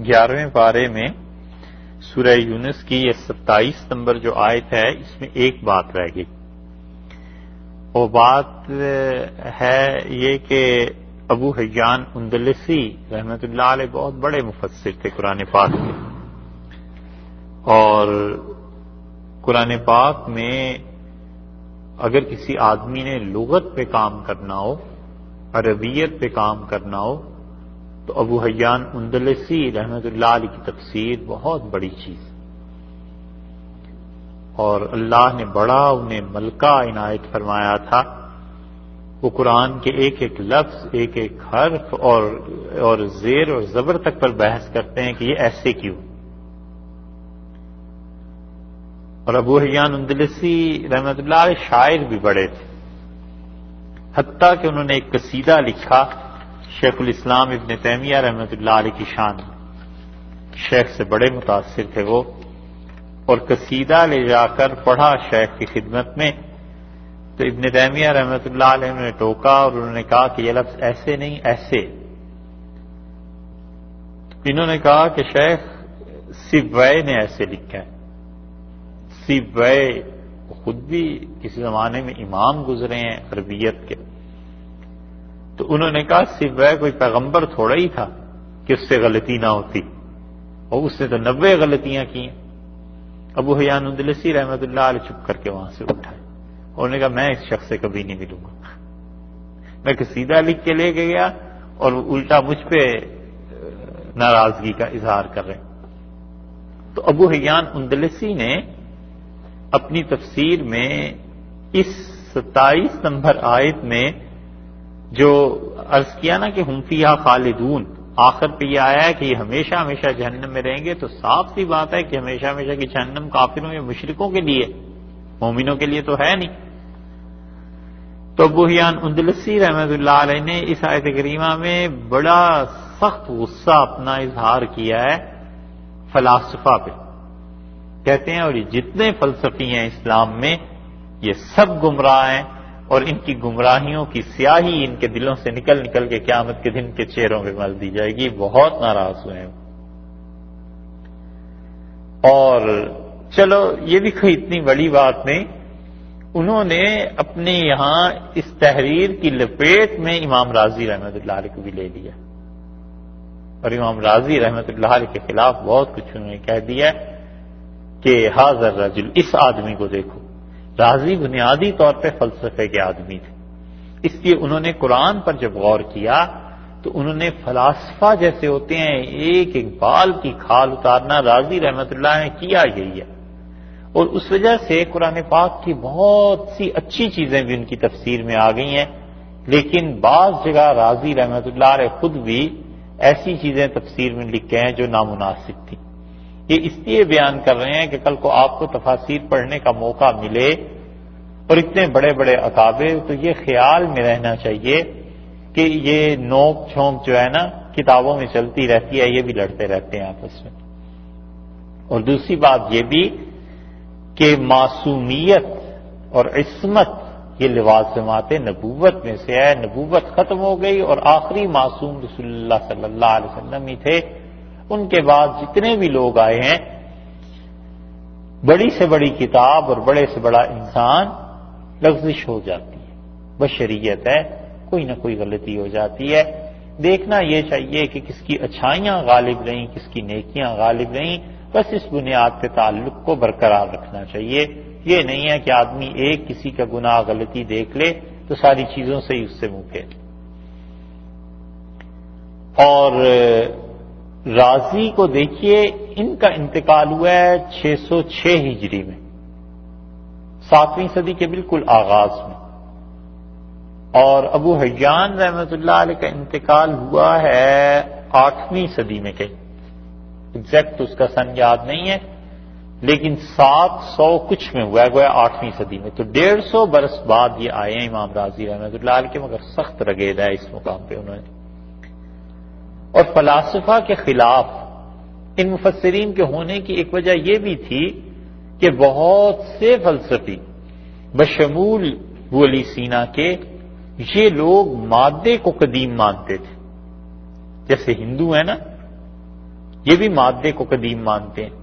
11ویں پارے میں سورہ یونس کی یہ 27 نمبر جو آیت ہے، اس میں ایک بات رہ گئی. وہ بات ہے یہ کہ ابو حیان اندلسی رحمۃ اللہ علیہ بہت بڑے مفسر تھے قرآن پاک کے، اور قرآن پاک میں اگر کسی آدمی نے لغت پہ کام کرنا ہو، عربیت پہ کام کرنا ہو، تو ابو حیان اندلسی رحمۃ اللہ علیہ کی تفسیر بہت بڑی چیز، اور اللہ نے بڑا انہیں ملکہ عنایت فرمایا تھا. وہ قرآن کے ایک ایک لفظ، ایک ایک حرف اور زیر اور زبر تک پر بحث کرتے ہیں کہ یہ ایسے کیوں. اور ابو حیان اندلسی رحمۃ اللہ علیہ شاعر بھی بڑے تھے، حتیٰ کہ انہوں نے ایک قصیدہ لکھا شیخ الاسلام ابن تیمیہ رحمۃ اللہ علیہ کی شان میں. شیخ سے بڑے متاثر تھے وہ، اور قصیدہ لے جا کر پڑھا شیخ کی خدمت میں، تو ابن تیمیہ رحمۃ اللہ علیہ نے ٹوکا اور انہوں نے کہا کہ یہ لفظ ایسے نہیں ایسے. انہوں نے کہا کہ شیخ سیبویہ نے ایسے لکھا ہے. سیبویہ خود بھی کسی زمانے میں امام گزرے ہیں عربیت کے. تو انہوں نے کہا سیبویہ کوئی پیغمبر تھوڑا ہی تھا کہ اس سے غلطی نہ ہوتی، اور اس نے تو 90 غلطیاں کی ہیں. ابو حیان اندلسی رحمۃ اللہ علیہ چپ کر کے وہاں سے اٹھا، انہوں نے کہا میں اس شخص سے کبھی نہیں ملوں گا. میں قصیدہ لکھ کے لے کے گیا اور الٹا مجھ پہ ناراضگی کا اظہار کر رہے ہیں. تو ابو حیان اندلسی نے اپنی تفسیر میں اس 27 نمبر آیت میں جو عرض کیا نا کہ ہم فیہا خالدون، آخر پہ یہ آیا ہے کہ یہ ہمیشہ ہمیشہ جہنم میں رہیں گے، تو صاف سی بات ہے کہ ہمیشہ ہمیشہ کی جہنم کافروں یا مشرکوں کے لیے، مومنوں کے لیے تو ہے نہیں. تو ابو حیان اندلسی رحمۃ اللہ علیہ نے اس آیت کریمہ میں بڑا سخت غصہ اپنا اظہار کیا ہے فلاسفہ پہ. کہتے ہیں اور یہ جتنے فلسفی ہیں اسلام میں یہ سب گمراہ ہیں، اور ان کی گمراہیوں کی سیاہی ان کے دلوں سے نکل نکل کے قیامت کے دن کے چہروں پہ مل دی جائے گی. بہت ناراض ہوئے ہیں. اور چلو یہ بھی کوئی اتنی بڑی بات نہیں، انہوں نے اپنے یہاں اس تحریر کی لپیٹ میں امام راضی رحمۃ اللہ علیہ کو بھی لے لیا، اور امام راضی رحمۃ اللہ علیہ کے خلاف بہت کچھ انہوں نے کہہ دیا کہ ھذا الرجل، اس آدمی کو دیکھو. راضی بنیادی طور پہ فلسفے کے آدمی تھے، اس لیے انہوں نے قرآن پر جب غور کیا تو انہوں نے فلاسفہ جیسے ہوتے ہیں ایک ایک بال کی کھال اتارنا راضی رحمۃ اللہ نے کیا یہی ہے. اور اس وجہ سے قرآن پاک کی بہت سی اچھی چیزیں بھی ان کی تفسیر میں آ گئی ہیں، لیکن بعض جگہ راضی رحمۃ اللہ علیہ خود بھی ایسی چیزیں تفسیر میں لکھے ہیں جو نامناسب تھیں. یہ اس لیے بیان کر رہے ہیں کہ کل کو آپ کو تفاسیر پڑھنے کا موقع ملے اور اتنے بڑے بڑے اکابر، تو یہ خیال میں رہنا چاہیے کہ یہ نوک جھونک جو ہے نا کتابوں میں چلتی رہتی ہے، یہ بھی لڑتے رہتے ہیں آپس میں. اور دوسری بات یہ بھی کہ معصومیت اور عصمت یہ لوازمات نبوت میں سے ہے. نبوت ختم ہو گئی اور آخری معصوم رسول اللہ صلی اللہ علیہ وسلم ہی تھے. ان کے بعد جتنے بھی لوگ آئے ہیں، بڑی سے بڑی کتاب اور بڑے سے بڑا انسان، لغزش ہو جاتی ہے، بشریت ہے، کوئی نہ کوئی غلطی ہو جاتی ہے. دیکھنا یہ چاہیے کہ کس کی اچھائیاں غالب رہیں، کس کی نیکیاں غالب رہیں، بس اس بنیاد پہ تعلق کو برقرار رکھنا چاہیے. یہ نہیں ہے کہ آدمی ایک کسی کا گناہ غلطی دیکھ لے تو ساری چیزوں سے ہی اس سے منہ پھیر. اور راضی کو دیکھیے، ان کا انتقال ہوا ہے 606 ہجری میں، 7ویں صدی کے بالکل آغاز میں. اور ابو حیان رحمۃ اللہ علیہ کا انتقال ہوا ہے 8ویں صدی میں. کہیں ایگزیکٹ اس کا سن یاد نہیں ہے، لیکن 700 کچھ میں ہوا ہے، گویا 8ویں صدی میں. تو 150 برس بعد یہ آئے ہیں امام راضی رحمۃ اللہ علیہ کے، مگر سخت رگید ہے اس مقام پہ انہوں نے. اور فلاسفہ کے خلاف ان مفسرین کے ہونے کی ایک وجہ یہ بھی تھی کہ بہت سے فلسفی بشمول ابو علی سینا کے یہ لوگ مادے کو قدیم مانتے تھے. جیسے ہندو ہیں نا، یہ بھی مادے کو قدیم مانتے ہیں.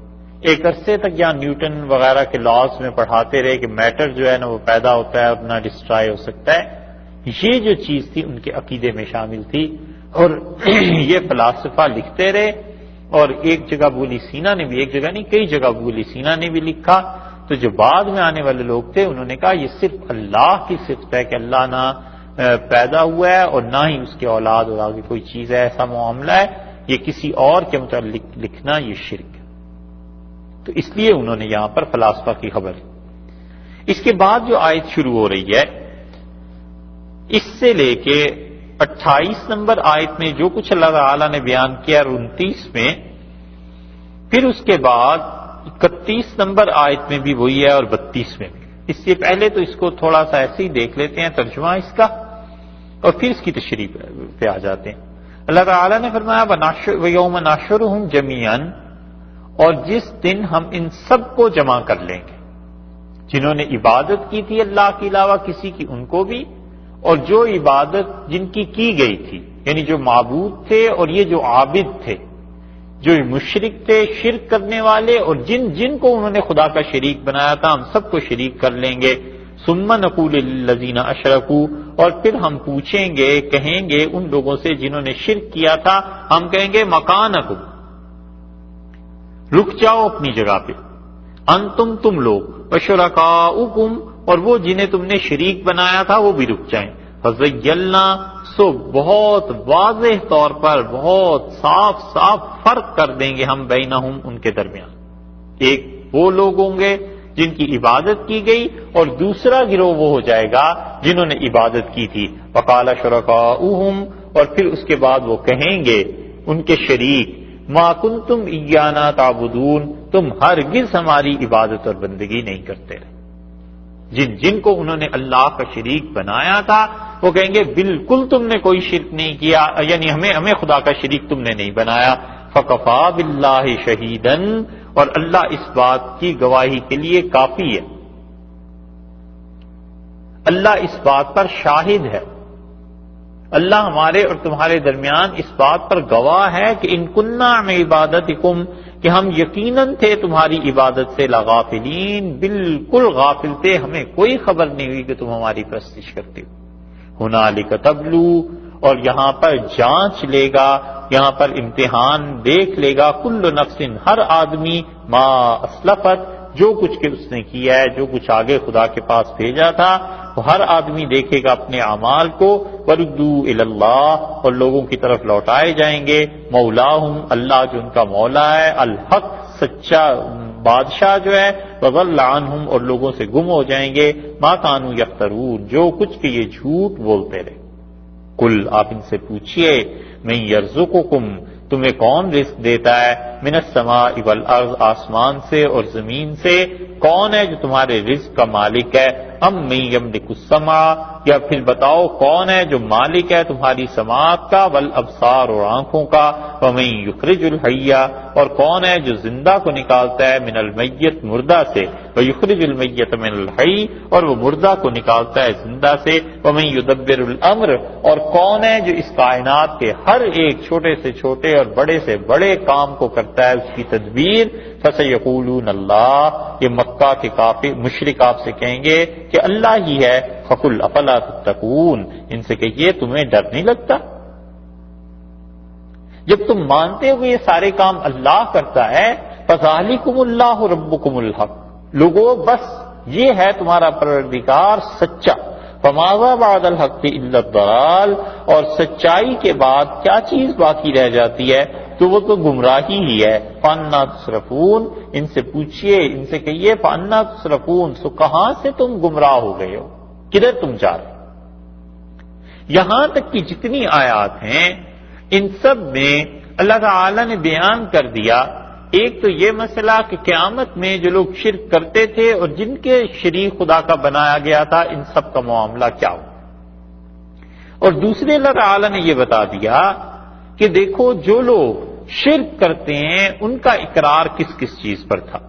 ایک عرصے تک یہاں نیوٹن وغیرہ کے لاز میں پڑھاتے رہے کہ میٹر جو ہے نا وہ پیدا ہوتا ہے اور نہ ڈسٹرائے ہو سکتا ہے. یہ جو چیز تھی ان کے عقیدے میں شامل تھی اور یہ فلاسفہ لکھتے رہے. اور ایک جگہ ابو علی سینا نے بھی، ایک جگہ نہیں کئی جگہ ابو علی سینا نے بھی لکھا. تو جو بعد میں آنے والے لوگ تھے انہوں نے کہا یہ صرف اللہ کی صفت ہے کہ اللہ نہ پیدا ہوا ہے اور نہ ہی اس کے اولاد اور آگے کوئی چیز ہے، ایسا معاملہ ہے. یہ کسی اور کے متعلق لکھنا یہ شرک ہے. تو اس لیے انہوں نے یہاں پر فلاسفہ کی خبر. اس کے بعد جو آیت شروع ہو رہی ہے اس سے لے کے 28 نمبر آیت میں جو کچھ اللہ تعالیٰ نے بیان کیا اور 29 میں، پھر اس کے بعد 31 نمبر آیت میں بھی وہی ہے اور 32 میں بھی. اس سے پہلے تو اس کو تھوڑا سا ایسے ہی دیکھ لیتے ہیں ترجمہ اس کا اور پھر اس کی تشریح پہ آ جاتے ہیں. اللہ تعالیٰ نے فرمایا وَيَوْمَ نَحْشُرُهُمْ جَمِيعًا، اور جس دن ہم ان سب کو جمع کر لیں گے جنہوں نے عبادت کی تھی اللہ کے علاوہ کسی کی ان کو بھی، اور جو عبادت جن کی گئی تھی یعنی جو معبود تھے اور یہ جو عابد تھے، جو مشرک تھے شرک کرنے والے، اور جن کو انہوں نے خدا کا شریک بنایا تھا ہم سب کو شریک کر لیں گے. ثم نقول للذین اشرکوا، اور پھر ہم پوچھیں گے کہیں گے ان لوگوں سے جنہوں نے شرک کیا تھا، ہم کہیں گے مکانکم، رک جاؤ اپنی جگہ پہ، انتم تم لوگ، وشرکاؤکم، اور وہ جنہیں تم نے شریک بنایا تھا وہ بھی رک جائیں. فزیلنا، سو بہت واضح طور پر بہت صاف فرق کر دیں گے ہم بینہم ان کے درمیان. ایک وہ لوگ ہوں گے جن کی عبادت کی گئی اور دوسرا گروہ وہ ہو جائے گا جنہوں نے عبادت کی تھی. وقال شرکاؤہم، اور پھر اس کے بعد وہ کہیں گے ان کے شریک، ما کنتم ایانا تعبدون، تم ہرگز ہماری عبادت اور بندگی نہیں کرتے رہے. جن کو انہوں نے اللہ کا شریک بنایا تھا وہ کہیں گے بالکل تم نے کوئی شرک نہیں کیا، یعنی ہمیں خدا کا شریک تم نے نہیں بنایا. فکفا باللہ شہیدن، اور اللہ اس بات کی گواہی کے لیے کافی ہے، اللہ اس بات پر شاہد ہے، اللہ ہمارے اور تمہارے درمیان اس بات پر گواہ ہے کہ ان کننا عن عبادتکم، کہ ہم یقیناً تھے تمہاری عبادت سے لغافلین، بالکل غافل تھے، ہمیں کوئی خبر نہیں ہوئی کہ تم ہماری پرستش کرتے ہو. ہنالک تبلو، اور یہاں پر جانچ لے گا، یہاں پر امتحان دیکھ لے گا، کل نفس، ہر آدمی، ما اسلفت، جو کچھ کہ اس نے کیا ہے، جو کچھ آگے خدا کے پاس بھیجا تھا، وہ ہر آدمی دیکھے گا اپنے اعمال کو. وردوا الی اللہ، اور لوگوں کی طرف لوٹائے جائیں گے، مولاہم، اللہ جو ان کا مولا ہے، الحق، سچا بادشاہ جو ہے، وضل عنہم، اور لوگوں سے گم ہو جائیں گے، ما کانوا یفترون، جو کچھ کہ یہ جھوٹ بولتے رہے. کل، آپ ان سے پوچھئے، من یرزقکم، تمہیں کون رزق دیتا ہے، من السماء والارض، آسمان سے اور زمین سے، کون ہے جو تمہارے رزق کا مالک ہے. ام من یملک السمع، یا پھر بتاؤ کون ہے جو مالک ہے تمہاری سماعت کا، والابصار، اور آنکھوں کا. ومن یخرج الحی، اور کون ہے جو زندہ کو نکالتا ہے، من المیت، مردہ سے، ویخرج المیت من الحی، اور وہ مردہ کو نکالتا ہے زندہ سے. ومن یدبر الامر، اور کون ہے جو اس کائنات کے ہر ایک چھوٹے سے چھوٹے اور بڑے سے بڑے کام کو کرتا ہے، اس کی تدبیر. فسیقولون اللہ، یہ مکہ کے کافر مشرک آپ سے کہیں گے کہ اللہ ہی ہے. فقل افلا تتقون، ان سے کہیے تمہیں ڈر نہیں لگتا؟ جب تم مانتے ہو کہ یہ سارے کام اللہ کرتا ہے، فذالکم اللہ ربکم الحق، لوگوں بس یہ ہے تمہارا پروردگار سچا. فماذا بعد الحق الا الضلال، اور سچائی کے بعد کیا چیز باقی رہ جاتی ہے، تو وہ تو گمراہی ہی ہے. فانا تصرفون، ان سے پوچھئے، ان سے کہیے فانا تصرفون، سو کہاں سے تم گمراہ ہو گئے ہو، کدھر تم جا رہے؟ یہاں تک کہ جتنی آیات ہیں ان سب میں اللہ تعالی نے بیان کر دیا، ایک تو یہ مسئلہ کہ قیامت میں جو لوگ شرک کرتے تھے اور جن کے شریک خدا کا بنایا گیا تھا، ان سب کا معاملہ کیا ہو. اور دوسرے اللہ تعالی نے یہ بتا دیا کہ دیکھو جو لوگ شرک کرتے ہیں ان کا اقرار کس کس چیز پر تھا.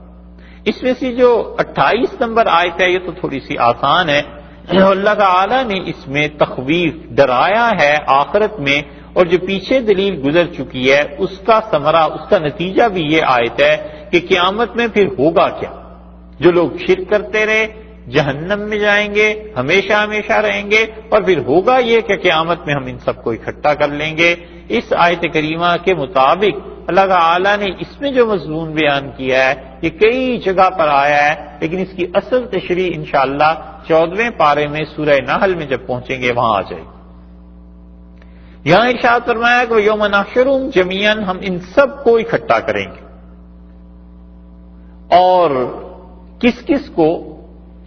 اس میں سے جو 28 نمبر آیت ہے یہ تو تھوڑی سی آسان ہے. اللہ تعالی نے اس میں تخویف، ڈرایا ہے آخرت میں اور جو پیچھے دلیل گزر چکی ہے اس کا ثمرہ، اس کا نتیجہ بھی یہ آیت ہے کہ قیامت میں پھر ہوگا کیا؟ جو لوگ شرک کرتے رہے جہنم میں جائیں گے، ہمیشہ ہمیشہ رہیں گے، اور پھر ہوگا یہ کہ قیامت میں ہم ان سب کو اکٹھا کر لیں گے۔ اس آیت کریمہ کے مطابق اللہ تعالی نے اس میں جو مضمون بیان کیا ہے یہ کئی جگہ پر آیا ہے، لیکن اس کی اصل تشریح انشاءاللہ 14ویں پارے میں سورہ نحل میں جب پہنچیں گے وہاں آ جائے گی۔ یہاں ارشاد فرمایا کہ یوم نحشرہم جمیعا، ہم ان سب کو اکٹھا کریں گے، اور کس کس کو؟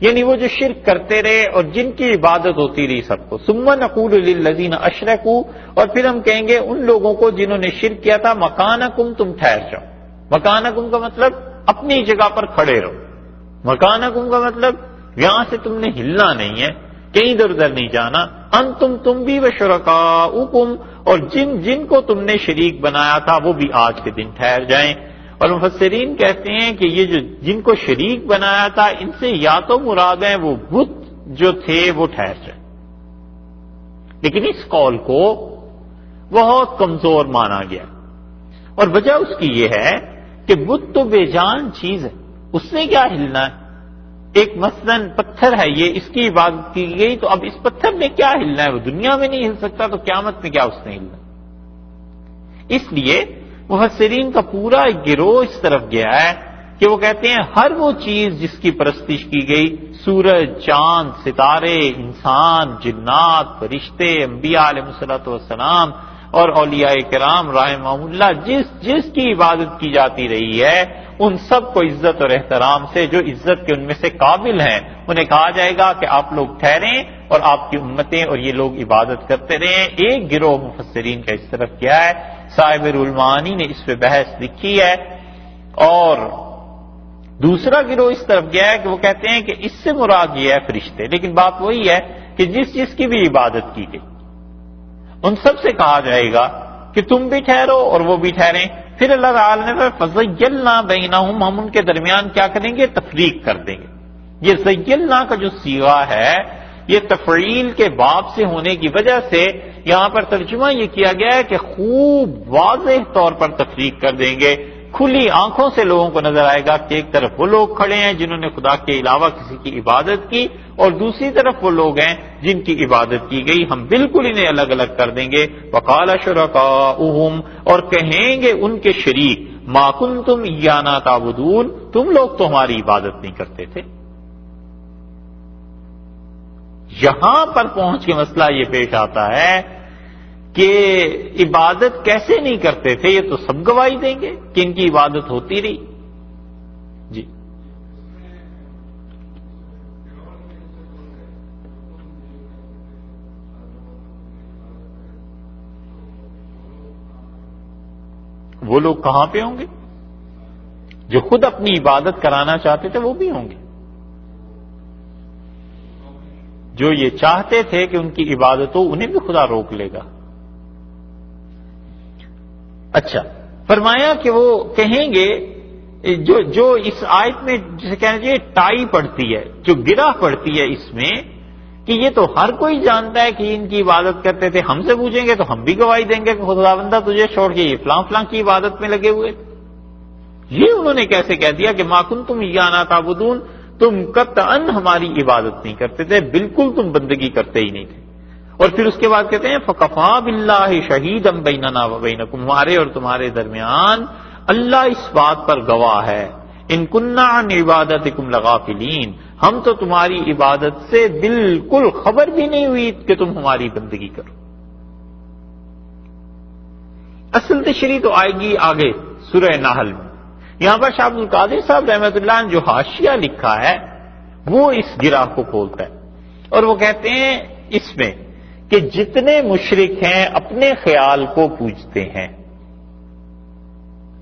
یعنی وہ جو شرک کرتے رہے اور جن کی عبادت ہوتی رہی سب کو۔ ثم نقول للذین اشرکوا، اور پھر ہم کہیں گے ان لوگوں کو جنہوں نے شرک کیا تھا، مکانکم، تم ٹھہر جاؤ۔ مکانکم کا مطلب اپنی جگہ پر کھڑے رہو۔ مکانکم کا مطلب یہاں سے تم نے ہلنا نہیں ہے، کہیں ادھر ادھر نہیں جانا۔ انتم، تم بھی، وشرکاؤکم، اور جن کو تم نے شریک بنایا تھا وہ بھی آج کے دن ٹھہر جائیں۔ اور مفسرین کہتے ہیں کہ یہ جو جن کو شریک بنایا تھا ان سے یا تو مراد ہیں وہ بت جو تھے وہ ٹھہر جائیں، لیکن اس قول کو بہت کمزور مانا گیا، اور وجہ اس کی یہ ہے کہ بت تو بے جان چیز ہے، اس نے کیا ہلنا ہے؟ ایک مثلاً پتھر ہے، یہ اس کی عبادت کی گئی تو اب اس پتھر نے کیا ہلنا ہے؟ وہ دنیا میں نہیں ہل سکتا تو قیامت میں کیا اس نے ہلنا؟ اس لیے مفسرین کا پورا ایک گروہ اس طرف گیا ہے کہ وہ کہتے ہیں ہر وہ چیز جس کی پرستش کی گئی، سورج، چاند، ستارے، انسان، جنات، فرشتے، انبیاء علیہ الصلوۃ والسلام اور اولیاء کرام رحمہم اللہ، جس کی عبادت کی جاتی رہی ہے ان سب کو عزت اور احترام سے، جو عزت کے ان میں سے قابل ہیں، انہیں کہا جائے گا کہ آپ لوگ ٹھہریں اور آپ کی امتیں اور یہ لوگ عبادت کرتے رہیں۔ ایک گروہ مفسرین کا اس طرف کیا ہے، صاحب روح المعانی نے اس پہ بحث لکھی ہے، اور دوسرا گروہ اس طرف گیا ہے کہ وہ کہتے ہیں کہ اس سے مراد یہ ہے فرشتے، لیکن بات وہی ہے کہ جس کی بھی عبادت کی گئی ان سب سے کہا جائے گا کہ تم بھی ٹھہرو اور وہ بھی ٹھہریں۔ پھر اللہ تعالی نے فَزَيَّلْنَا بَيْنَهُمْ، ہم ان کے درمیان کیا کریں گے؟ تفریق کر دیں گے۔ یہ زیلنا کا جو صیغہ ہے یہ تفعیل کے باب سے ہونے کی وجہ سے یہاں پر ترجمہ یہ کیا گیا ہے کہ خوب واضح طور پر تفریق کر دیں گے، کھلی آنکھوں سے لوگوں کو نظر آئے گا کہ ایک طرف وہ لوگ کھڑے ہیں جنہوں نے خدا کے علاوہ کسی کی عبادت کی، اور دوسری طرف وہ لوگ ہیں جن کی عبادت کی گئی، ہم بالکل انہیں الگ الگ کر دیں گے۔ وقال شرکاؤہم، اور کہیں گے ان کے شریک، ما کنتم ایانا تعبدون، تم لوگ تو ہماری عبادت نہیں کرتے تھے۔ یہاں پر پہنچ کے مسئلہ یہ پیش آتا ہے کہ عبادت کیسے نہیں کرتے تھے؟ یہ تو سب گواہی دیں گے کہ ان کی عبادت ہوتی رہی۔ جی وہ لوگ کہاں پہ ہوں گے؟ جو خود اپنی عبادت کرانا چاہتے تھے وہ بھی ہوں گے، جو یہ چاہتے تھے کہ ان کی عبادت ہو انہیں بھی خدا روک لے گا۔ اچھا، فرمایا کہ وہ کہیں گے جو اس آیت میں جسے کہنا چاہیے ٹائی پڑتی ہے، جو گرہ پڑتی ہے اس میں، کہ یہ تو ہر کوئی جانتا ہے کہ ان کی عبادت کرتے تھے، ہم سے پوچھیں گے تو ہم بھی گواہی دیں گے کہ خدا بندہ تجھے چھوڑ کے یہ فلاں فلاں کی عبادت میں لگے ہوئے تھے۔ یہ انہوں نے کیسے کہہ دیا کہ ما کنتم ایانا تعبدون، تم قطعاً ہماری عبادت نہیں کرتے تھے، بالکل تم بندگی کرتے ہی نہیں تھے۔ اور پھر اس کے بعد کہتے ہیں فَكَفَىٰ بِاللَّهِ شَهِيدًا بَيْنَنَا وَبَيْنَكُمْ، ہمارے اور تمہارے درمیان اللہ اس بات پر گواہ ہے، ان كُنَّا عَنْ عِبَادَتِكُمْ لَغَافِلِينَ، ہم تو تمہاری عبادت سے بالکل خبر بھی نہیں ہوئی کہ تم ہماری بندگی کرو۔ اصل تشریح تو آئے گی آگے سورہ نحل میں۔ یہاں پر شاہ عبد القادر صاحب رحمۃ اللہ نے جو حاشیہ لکھا ہے وہ اس گرہ کو کھولتا ہے، اور وہ کہتے ہیں اس میں کہ جتنے مشرک ہیں اپنے خیال کو پوجتے ہیں،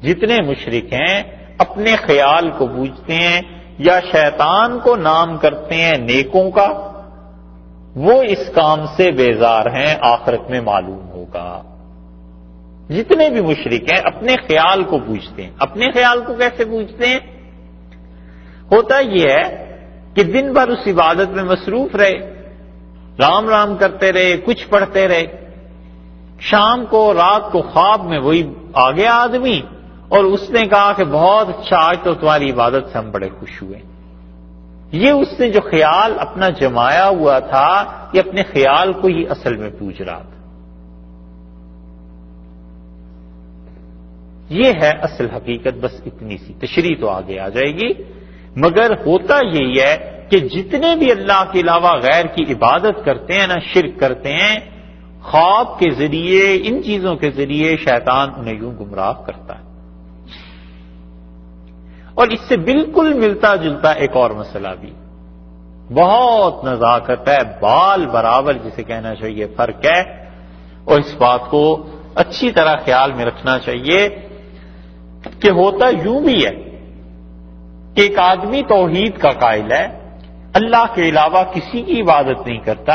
جتنے مشرک ہیں اپنے خیال کو پوجتے ہیں یا شیطان کو نام کرتے ہیں نیکوں کا، وہ اس کام سے بیزار ہیں، آخرت میں معلوم ہوگا۔ جتنے بھی مشرک ہیں اپنے خیال کو پوجتے ہیں۔ اپنے خیال کو کیسے پوجتے ہیں؟ ہوتا یہ ہے کہ دن بھر اس عبادت میں مصروف رہے، رام رام کرتے رہے، کچھ پڑھتے رہے، شام کو رات کو خواب میں وہی آ گیا آدمی اور اس نے کہا کہ بہت اچھا، آج تو تمہاری عبادت سے ہم بڑے خوش ہوئے. یہ اس نے جو خیال اپنا جمایا ہوا تھا، یہ اپنے خیال کو ہی اصل میں پوج رہا تھا. یہ ہے اصل حقیقت، بس اتنی سی تشریح تو آگے آ جائے گی. مگر ہوتا یہی ہے کہ جتنے بھی اللہ کے علاوہ غیر کی عبادت کرتے ہیں نا، شرک کرتے ہیں، خواب کے ذریعے، ان چیزوں کے ذریعے شیطان انہیں یوں گمراہ کرتا ہے. اور اس سے بالکل ملتا جلتا ایک اور مسئلہ بھی بہت نزاکت ہے، بال برابر جسے کہنا چاہیے فرق ہے. اور اس بات کو اچھی طرح خیال میں رکھنا چاہیے کہ ہوتا یوں بھی ہے کہ ایک آدمی توحید کا قائل ہے، اللہ کے علاوہ کسی کی عبادت نہیں کرتا،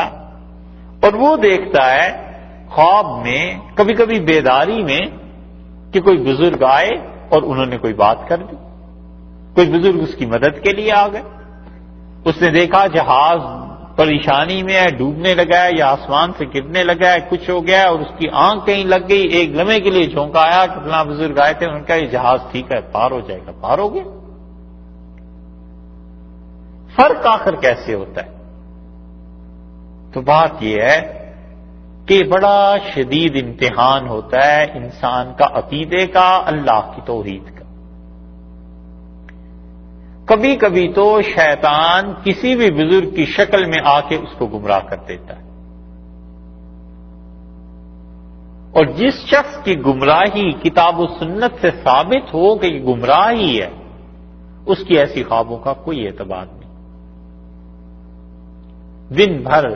اور وہ دیکھتا ہے خواب میں، کبھی کبھی بیداری میں، کہ کوئی بزرگ آئے اور انہوں نے کوئی بات کر دی، کوئی بزرگ اس کی مدد کے لیے آ گئے. اس نے دیکھا جہاز پریشانی میں ہے، ڈوبنے لگا ہے یا آسمان سے گرنے لگا ہے، کچھ ہو گیا اور اس کی آنکھ کہیں لگ گئی. ایک لمحے کے لیے جھونکا آیا کہ فلاں بزرگ آئے تھے، ان کا یہ جہاز ٹھیک ہے، پار ہو جائے گا، پار ہو گیا. فرق آخر کیسے ہوتا ہے؟ تو بات یہ ہے کہ بڑا شدید امتحان ہوتا ہے انسان کا عقیدے کا، اللہ کی توحید کا. کبھی کبھی تو شیطان کسی بھی بزرگ کی شکل میں آ کے اس کو گمراہ کر دیتا ہے. اور جس شخص کی گمراہی کتاب و سنت سے ثابت ہو کہ یہ گمراہی ہے، اس کی ایسی خوابوں کا کوئی اعتبار نہیں. دن بھر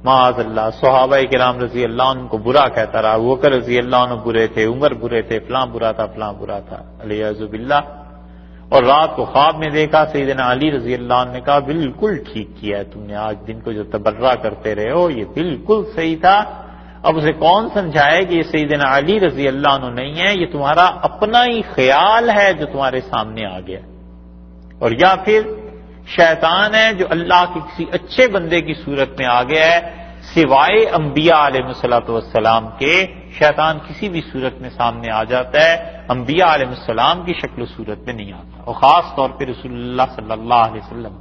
معاذ اللہ صحابہ کرام رضی اللہ عنہ کو برا کہتا رہا، ابو بکر رضی اللہ عنہ برے تھے، عمر برے تھے، فلاں برا تھا، فلاں برا تھا، علیہ باللہ. اور رات کو خواب میں دیکھا سیدنا علی رضی اللہ عنہ نے کہا بالکل ٹھیک کیا ہے تم نے، آج دن کو جو تبرہ کرتے رہے ہو یہ بالکل صحیح تھا. اب اسے کون سمجھائے کہ یہ سیدنا علی رضی اللہ عنہ نہیں ہے، یہ تمہارا اپنا ہی خیال ہے جو تمہارے سامنے آ گیا، اور یا پھر شیطان ہے جو اللہ کے کسی اچھے بندے کی صورت میں آ گیا ہے. سوائے انبیاء علیہ الصلوۃ والسلام کے شیطان کسی بھی صورت میں سامنے آ جاتا ہے، انبیاء علیہ السلام کی شکل و صورت میں نہیں آتا، اور خاص طور پہ رسول اللہ صلی اللہ علیہ وسلم.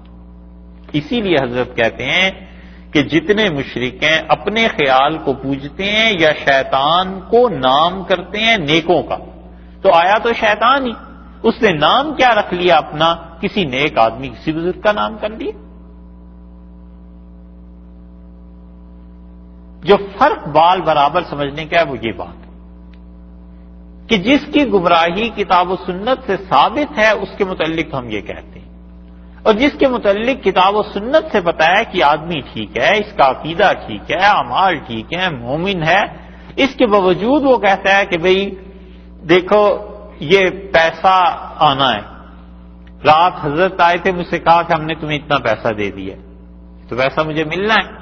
اسی لیے حضرت کہتے ہیں کہ جتنے مشرک ہیں اپنے خیال کو پوجتے ہیں یا شیطان کو نام کرتے ہیں نیکوں کا، تو آیا تو شیطان ہی، اس نے نام کیا رکھ لیا اپنا؟ کسی نیک آدمی، کسی بزرگ کا نام کر لیا. جو فرق بال برابر سمجھنے کا ہے وہ یہ بات کہ جس کی گمراہی کتاب و سنت سے ثابت ہے اس کے متعلق ہم یہ کہتے ہیں، اور جس کے متعلق کتاب و سنت سے پتہ ہے کہ آدمی ٹھیک ہے، اس کا عقیدہ ٹھیک ہے، اعمال ٹھیک ہے، مومن ہے، اس کے باوجود وہ کہتا ہے کہ بھئی دیکھو یہ پیسہ آنا ہے، رات حضرت آئے تھے مجھ سے کہا کہ ہم نے تمہیں اتنا پیسہ دے دیا، تو پیسہ مجھے ملنا ہے.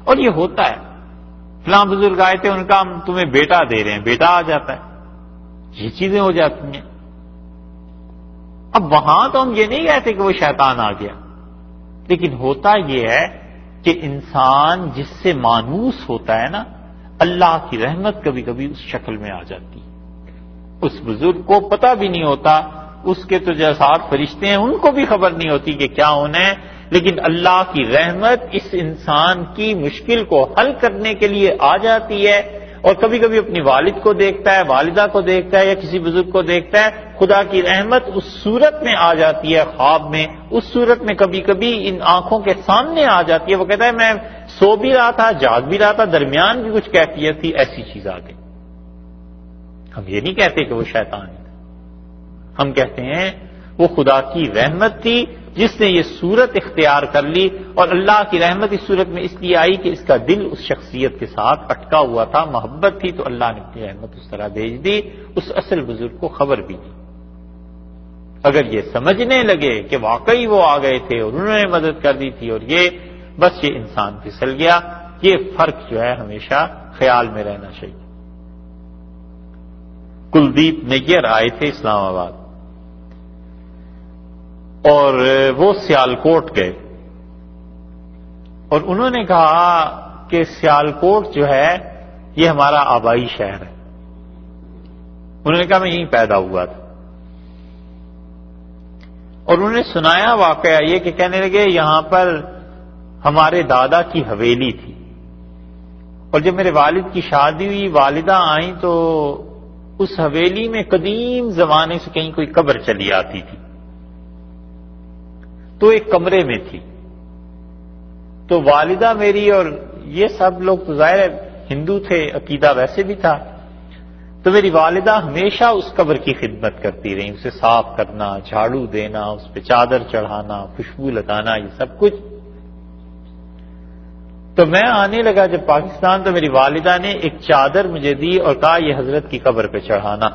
اور یہ ہوتا ہے، فلاں بزرگ آئے تھے ان کا ہم تمہیں بیٹا دے رہے ہیں، بیٹا آ جاتا ہے، یہ چیزیں ہو جاتی ہیں. اب وہاں تو ہم یہ نہیں کہتے کہ وہ شیطان آ گیا، لیکن ہوتا یہ ہے کہ انسان جس سے مانوس ہوتا ہے نا، اللہ کی رحمت کبھی کبھی اس شکل میں آ جاتی ہے. اس بزرگ کو پتہ بھی نہیں ہوتا، اس کے تو جو ساتھ فرشتے ہیں ان کو بھی خبر نہیں ہوتی کہ کیا ہونا ہے، لیکن اللہ کی رحمت اس انسان کی مشکل کو حل کرنے کے لیے آ جاتی ہے. اور کبھی کبھی اپنی والد کو دیکھتا ہے، والدہ کو دیکھتا ہے، یا کسی بزرگ کو دیکھتا ہے، خدا کی رحمت اس صورت میں آ جاتی ہے، خواب میں، اس صورت میں کبھی کبھی ان آنکھوں کے سامنے آ جاتی ہے. وہ کہتا ہے میں سو بھی رہا تھا، جاگ بھی رہا تھا، درمیان بھی کچھ کیفیت تھی، ایسی چیز آ گئی. ہم یہ نہیں کہتے کہ وہ شیطان ہے، ہم کہتے ہیں وہ خدا کی رحمت تھی جس نے یہ صورت اختیار کر لی، اور اللہ کی رحمت اس صورت میں اس لیے آئی کہ اس کا دل اس شخصیت کے ساتھ اٹکا ہوا تھا، محبت تھی، تو اللہ نے اپنی رحمت اس طرح بھیج دی، اس اصل بزرگ کو خبر بھی دی. اگر یہ سمجھنے لگے کہ واقعی وہ آ گئے تھے اور انہوں نے مدد کر دی تھی اور یہ بس یہ انسان پھسل گیا. یہ فرق جو ہے ہمیشہ خیال میں رہنا چاہیے. کلدیپ نیر آئے تھے اسلام آباد اور وہ سیالکوٹ گئے، اور انہوں نے کہا کہ سیالکوٹ جو ہے یہ ہمارا آبائی شہر ہے۔ انہوں نے کہا میں یہیں پیدا ہوا تھا، اور انہوں نے سنایا واقعہ یہ کہ کہنے لگے یہاں پر ہمارے دادا کی حویلی تھی، اور جب میرے والد کی شادی ہوئی والدہ آئیں تو اس حویلی میں قدیم زمانے سے کہیں کوئی قبر چلی آتی تھی، تو ایک کمرے میں تھی، تو والدہ میری اور یہ سب لوگ تو ظاہر ہے ہندو تھے، عقیدہ ویسے بھی تھا، تو میری والدہ ہمیشہ اس قبر کی خدمت کرتی رہی، اسے صاف کرنا، جھاڑو دینا، اس پہ چادر چڑھانا، خوشبو لگانا، یہ سب کچھ۔ تو میں آنے لگا جب پاکستان تو میری والدہ نے ایک چادر مجھے دی اور کہا یہ حضرت کی قبر پہ چڑھانا۔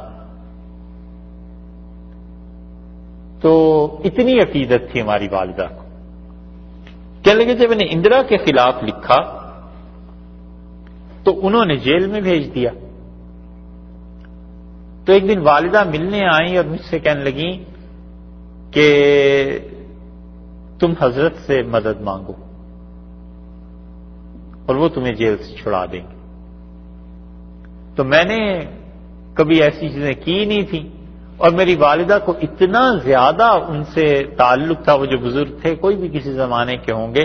تو اتنی عقیدت تھی ہماری والدہ کو۔ کہنے لگے جب میں نے اندرا کے خلاف لکھا تو انہوں نے جیل میں بھیج دیا۔ تو ایک دن والدہ ملنے آئیں اور مجھ سے کہنے لگیں کہ تم حضرت سے مدد مانگو اور وہ تمہیں جیل سے چھڑا دیں گے۔ تو میں نے کبھی ایسی چیزیں کی نہیں تھیں، اور میری والدہ کو اتنا زیادہ ان سے تعلق تھا، وہ جو بزرگ تھے کوئی بھی کسی زمانے کے ہوں گے،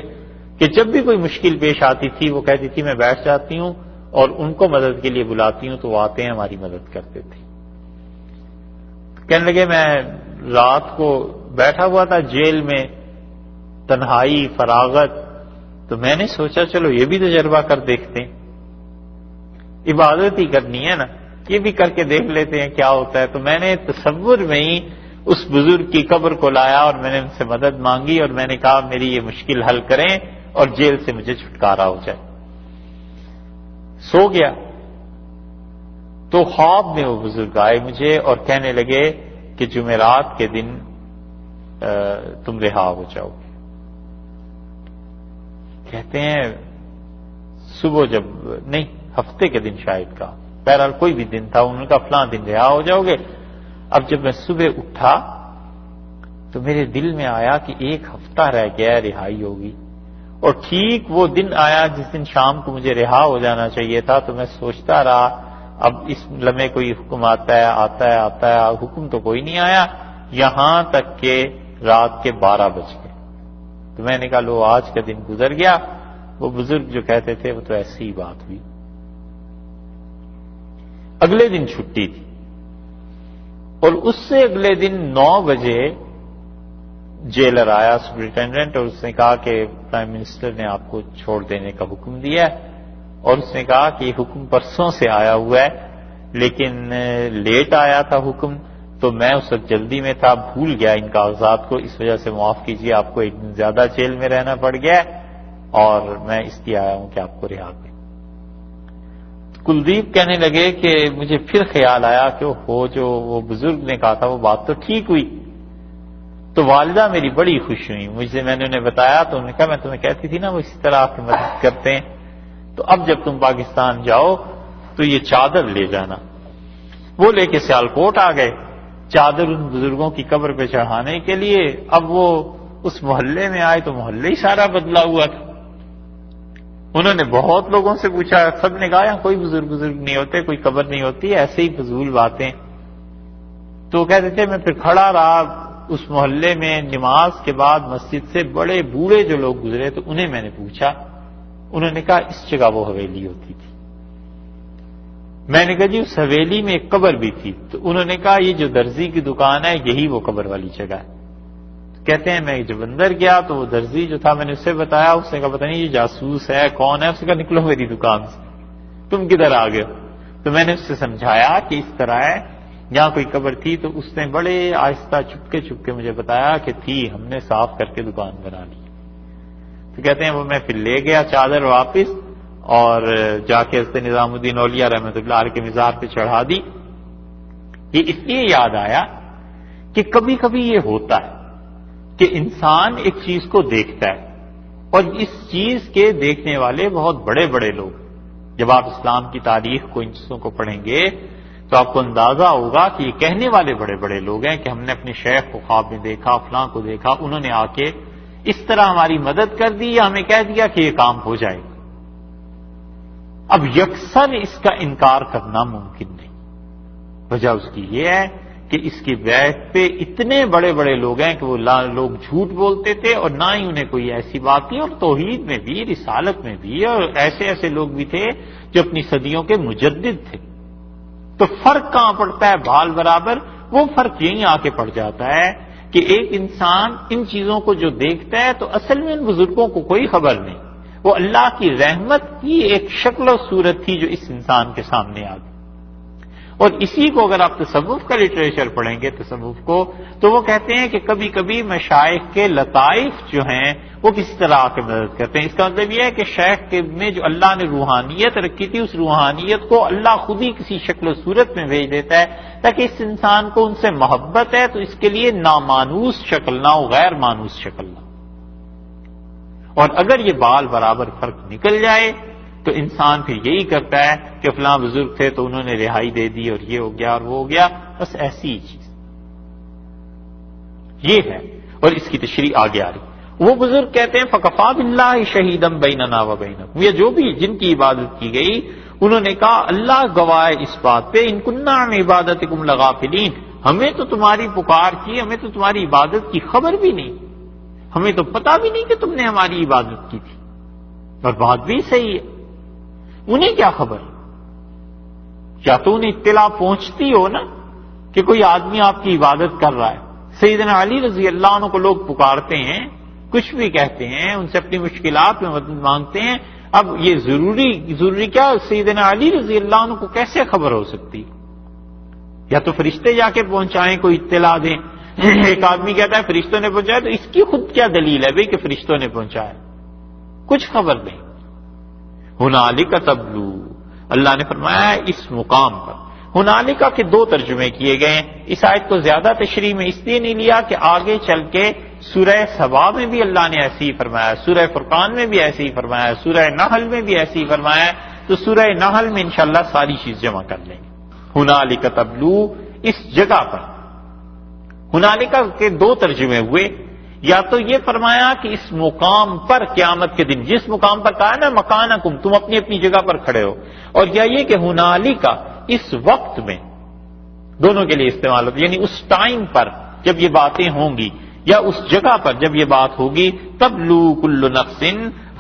کہ جب بھی کوئی مشکل پیش آتی تھی وہ کہتی تھی میں بیٹھ جاتی ہوں اور ان کو مدد کے لیے بلاتی ہوں تو وہ آتے ہیں ہماری مدد کرتے تھے۔ کہنے لگے میں رات کو بیٹھا ہوا تھا جیل میں، تنہائی، فراغت، تو میں نے سوچا چلو یہ بھی تجربہ کر دیکھتے ہیں، عبادت ہی کرنی ہے نا، یہ بھی کر کے دیکھ لیتے ہیں کیا ہوتا ہے۔ تو میں نے تصور میں ہی اس بزرگ کی قبر کو لایا اور میں نے ان سے مدد مانگی اور میں نے کہا میری یہ مشکل حل کریں اور جیل سے مجھے چھٹکارا ہو جائے۔ سو گیا تو خواب میں وہ بزرگ آئے مجھے اور کہنے لگے کہ جمعرات کے دن تم رہا ہو جاؤ گے۔ کہتے ہیں صبح جب نہیں ہفتے کے دن شاید کا، بہرحال کوئی بھی دن تھا، انہوں نے کہا فلاں دن رہا ہو جاؤ گے۔ اب جب میں صبح اٹھا تو میرے دل میں آیا کہ ایک ہفتہ رہ گیا رہائی ہوگی، اور ٹھیک وہ دن آیا جس دن شام کو مجھے رہا ہو جانا چاہیے تھا۔ تو میں سوچتا رہا اب اس لمحے کوئی حکم آتا ہے حکم تو کوئی نہیں آیا، یہاں تک کہ رات کے 12 بج گئے۔ تو میں نے کہا لو آج کا دن گزر گیا۔ وہ بزرگ جو کہتے تھے وہ تو ایسی ہی بات ہوئی۔ اگلے دن چھٹی تھی، اور اس سے اگلے دن 9 بجے جیلر آیا سپرنٹینڈنٹ، اور اس نے کہا کہ پرائم منسٹر نے آپ کو چھوڑ دینے کا حکم دیا ہے، اور اس نے کہا کہ یہ حکم پرسوں سے آیا ہوا ہے لیکن لیٹ آیا تھا حکم، تو میں اس وقت جلدی میں تھا، بھول گیا ان کاغذات کو، اس وجہ سے معاف کیجیے آپ کو ایک دن زیادہ جیل میں رہنا پڑ گیا اور میں اس لیے آیا ہوں کہ آپ کو رہا کروں۔ کلدیپ کہنے لگے کہ مجھے پھر خیال آیا کہ جو وہ بزرگ نے کہا تھا وہ بات تو ٹھیک ہوئی۔ تو والدہ میری بڑی خوش ہوئی، مجھے میں نے انہیں بتایا تو انہوں نے کہا میں تمہیں کہتی تھی نا وہ اسی طرح آپ کی مدد کرتے ہیں، تو اب جب تم پاکستان جاؤ تو یہ چادر لے جانا۔ وہ لے کے سیالکوٹ آ گئے چادر ان بزرگوں کی قبر پہ چڑھانے کے لیے۔ اب وہ اس محلے میں آئے تو محلے ہی سارا بدلا ہوا تھا۔ انہوں نے بہت لوگوں سے پوچھا، سب نے کہا یہاں کوئی بزرگ نہیں ہوتے، کوئی قبر نہیں ہوتی، ایسے ہی فضول باتیں۔ تو کہتے تھے میں پھر کھڑا رہا اس محلے میں، نماز کے بعد مسجد سے بڑے بوڑھے جو لوگ گزرے تو انہیں میں نے پوچھا، انہوں نے کہا اس جگہ وہ حویلی ہوتی تھی۔ میں نے کہا جی اس حویلی میں ایک قبر بھی تھی، تو انہوں نے کہا یہ جو درزی کی دکان ہے یہی وہ قبر والی جگہ ہے۔ کہتے ہیں میں جب اندر گیا تو وہ درزی جو تھا میں نے اسے بتایا، اس نے کہا پتہ نہیں یہ جاسوس ہے کون ہے، اس نے کہا نکلو میری دکان سے، تم کدھر آ گئے؟ تو میں نے اس سے سمجھایا کہ اس طرح ہے، یہاں کوئی قبر تھی، تو اس نے بڑے آہستہ چپکے مجھے بتایا کہ تھی، ہم نے صاف کر کے دکان بنا لی۔ تو کہتے ہیں وہ میں پھر لے گیا چادر واپس اور جا کے حضرت نظام الدین اولیاء رحمۃ اللہ علیہ کے مزار پہ چڑھا دی۔ یہ اس لیے یاد آیا کہ کبھی کبھی یہ ہوتا ہے کہ انسان ایک چیز کو دیکھتا ہے اور اس چیز کے دیکھنے والے بہت بڑے بڑے لوگ، جب آپ اسلام کی تاریخ کو ان چیزوں کو پڑھیں گے تو آپ کو اندازہ ہوگا کہ یہ کہنے والے بڑے بڑے لوگ ہیں کہ ہم نے اپنے شیخ کو خواب میں دیکھا، فلاں کو دیکھا، انہوں نے آ کے اس طرح ہماری مدد کر دی یا ہمیں کہہ دیا کہ یہ کام ہو جائے گا۔ اب یکسر اس کا انکار کرنا ممکن نہیں. وجہ اس کی یہ ہے کہ اس کی بیعت پہ اتنے بڑے بڑے لوگ ہیں کہ وہ لوگ جھوٹ بولتے تھے اور نہ ہی انہیں کوئی ایسی بات تھی، اور توحید میں بھی، رسالت میں بھی، اور ایسے ایسے لوگ بھی تھے جو اپنی صدیوں کے مجدد تھے. تو فرق کہاں پڑتا ہے؟ بال برابر. وہ فرق یہیں آ کے پڑ جاتا ہے کہ ایک انسان ان چیزوں کو جو دیکھتا ہے تو اصل میں ان بزرگوں کو کوئی خبر نہیں، وہ اللہ کی رحمت کی ایک شکل و صورت تھی جو اس انسان کے سامنے آ گئی. اور اسی کو اگر آپ تصوف کا لٹریچر پڑھیں گے، تصوف کو، تو وہ کہتے ہیں کہ کبھی کبھی مشائخ کے لطائف جو ہیں وہ کسی طرح آ کے مدد کرتے ہیں. اس کا مطلب یہ ہے کہ شیخ کے میں جو اللہ نے روحانیت رکھی تھی، اس روحانیت کو اللہ خود ہی کسی شکل و صورت میں بھیج دیتا ہے تاکہ اس انسان کو ان سے محبت ہے تو اس کے لیے نامانوس شکل نہ ہو، غیر مانوس شکل نہ ہو. اور اگر یہ بال برابر فرق نکل جائے تو انسان پھر یہی کرتا ہے کہ فلاں بزرگ تھے تو انہوں نے رہائی دے دی اور یہ ہو گیا اور وہ ہو گیا، بس ایسی ہی چیز یہ ہے. اور اس کی تشریح آگے آ رہی. وہ بزرگ کہتے ہیں فَكَفَىٰ بِاللَّهِ شَهِيدًا بَيْنَنَا وَبَيْنَكُمْ، یہ جو بھی جن کی عبادت کی گئی انہوں نے کہا اللہ گواہ اس بات پہ إِن كُنَّا عَنْ عِبَادَتِكُمْ لَغَافِلِينَ، ہمیں تو تمہاری پکار کی، ہمیں تو تمہاری عبادت کی خبر بھی نہیں، ہمیں تو پتہ بھی نہیں کہ تم نے ہماری عبادت کی تھی. اور بات بھی صحیح ہے، انہیں کیا خبر؟ یا تو انہیں اطلاع پہنچتی ہو نا کہ کوئی آدمی آپ کی عبادت کر رہا ہے. سیدنا علی رضی اللہ عنہ کو لوگ پکارتے ہیں، کچھ بھی کہتے ہیں، ان سے اپنی مشکلات میں مدد مانگتے ہیں. اب یہ ضروری کیا سیدنا علی رضی اللہ عنہ کو کیسے خبر ہو سکتی؟ یا تو فرشتے جا کے پہنچائیں، کوئی اطلاع دیں. ایک آدمی کہتا ہے فرشتوں نے پہنچایا، تو اس کی خود کیا دلیل ہے بھئی کہ فرشتوں نے پہنچایا؟ کچھ خبر نہیں. ہنالک تبلو، اللہ نے فرمایا اس مقام پر. ہنالکا کے دو ترجمے کیے گئے ہیں. اس آیت کو زیادہ تشریح میں اس لیے نہیں لیا کہ آگے چل کے سورہ سبا میں بھی اللہ نے ایسے ہی فرمایا، سورہ فرقان میں بھی ایسے ہی فرمایا، سورہ نحل میں بھی ایسے ہی فرمایا. تو سورہ نحل میں انشاءاللہ ساری چیز جمع کر لیں گے. ہنالک تبلو، اس جگہ پر. ہنالکا کے دو ترجمے ہوئے. یا تو یہ فرمایا کہ اس مقام پر قیامت کے دن، جس مقام پر کہا نا مکانکم، تم اپنی اپنی جگہ پر کھڑے ہو. اور یا یہ کہ ہنالکا اس وقت میں، دونوں کے لیے استعمال ہوتا ہے، یعنی اس ٹائم پر جب یہ باتیں ہوں گی، یا اس جگہ پر جب یہ بات ہوگی، تبلو کل نفس،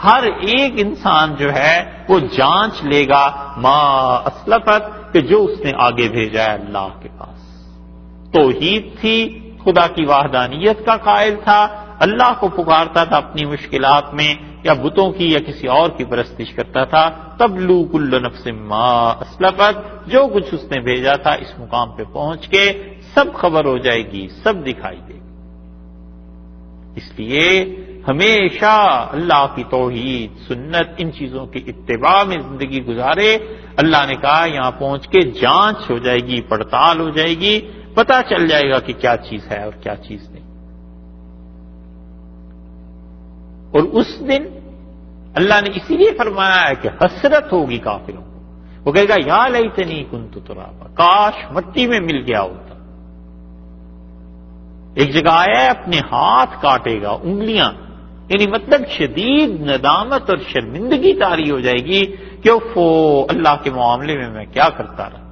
ہر ایک انسان جو ہے وہ جانچ لے گا ما اسلفت، کہ جو اس نے آگے بھیجا ہے اللہ کے پاس. توحید تھی، خدا کی وحدانیت کا قائل تھا، اللہ کو پکارتا تھا اپنی مشکلات میں، یا بتوں کی یا کسی اور کی پرستش کرتا تھا. تبلو کل نفس ما اسلفت، جو کچھ اس نے بھیجا تھا اس مقام پہ پہنچ کے سب خبر ہو جائے گی، سب دکھائی دے گی. اس لیے ہمیشہ اللہ کی توحید، سنت، ان چیزوں کی اتباع میں زندگی گزارے. اللہ نے کہا یہاں پہنچ کے جانچ ہو جائے گی، پڑتال ہو جائے گی، پتہ چل جائے گا کہ کیا چیز ہے اور کیا چیز نہیں. اور اس دن اللہ نے اسی لیے فرمایا ہے کہ حسرت ہوگی کافروں کو. وہ کہے گا یا لیتنی کنت ترابا، کاش مٹی میں مل گیا ہوتا. ایک جگہ آیا ہے اپنے ہاتھ کاٹے گا، انگلیاں، یعنی مطلب شدید ندامت اور شرمندگی طاری ہو جائے گی کہ اللہ کے معاملے میں میں کیا کرتا رہا.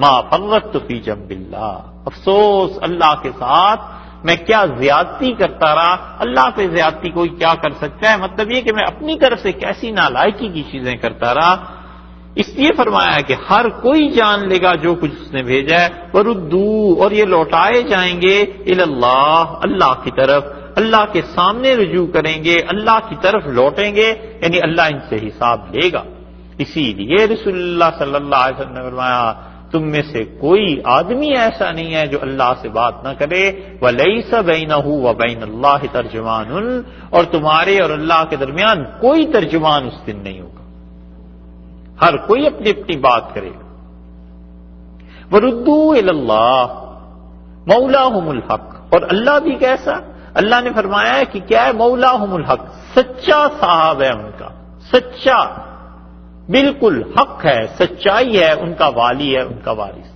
ما فرطت فی جنب اللہ، افسوس اللہ کے ساتھ میں کیا زیادتی کرتا رہا. اللہ پہ زیادتی کوئی کیا کر سکتا ہے؟ مطلب یہ کہ میں اپنی طرف سے کیسی نالائکی کی چیزیں کرتا رہا. اس لیے فرمایا ہے کہ ہر کوئی جان لے گا جو کچھ اس نے بھیجا ہے. وردو، اور یہ لوٹائے جائیں گے اللہ، اللہ کی طرف، اللہ کے سامنے رجوع کریں گے، اللہ کی طرف لوٹیں گے، یعنی اللہ ان سے حساب لے گا. اسی لیے رسول اللہ صلی اللہ علیہ وسلم نے فرمایا تم میں سے کوئی آدمی ایسا نہیں ہے جو اللہ سے بات نہ کرے. وَلَيْسَ بَيْنَهُ وَبَيْنَ اللَّهِ تَرْجُمَانٌ، اور تمہارے اور اللہ کے درمیان کوئی ترجمان اس دن نہیں ہوگا. ہر کوئی اپنی اپنی بات کرے گا. وَرُدُّوا إِلَى اللَّهِ مَوْلَاهُمُ الْحَقِّ، اور اللہ بھی کیسا؟ اللہ نے فرمایا ہے کہ کیا ہے؟ مولاہم الحق، سچا صاحب ہے ان کا، سچا، بالکل حق ہے، سچائی ہے، ان کا والی ہے، ان کا وارث.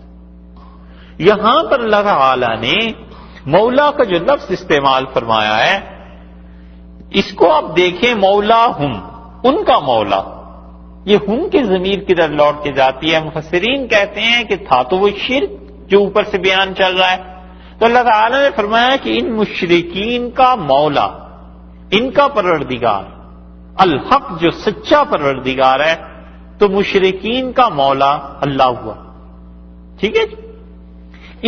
یہاں پر اللہ تعالی نے مولا کا جو لفظ استعمال فرمایا ہے، اس کو آپ دیکھیں، مولا ہم، ان کا مولا، یہ ہم کی ضمیر کدھر لوٹ کے جاتی ہے؟ مفسرین کہتے ہیں کہ تھا تو وہ شرک جو اوپر سے بیان چل رہا ہے، تو اللہ تعالی نے فرمایا کہ ان مشرکین کا مولا، ان کا پروردگار الحق جو سچا پروردگار ہے، تو مشرکین کا مولا اللہ ہوا. ٹھیک ہے جی.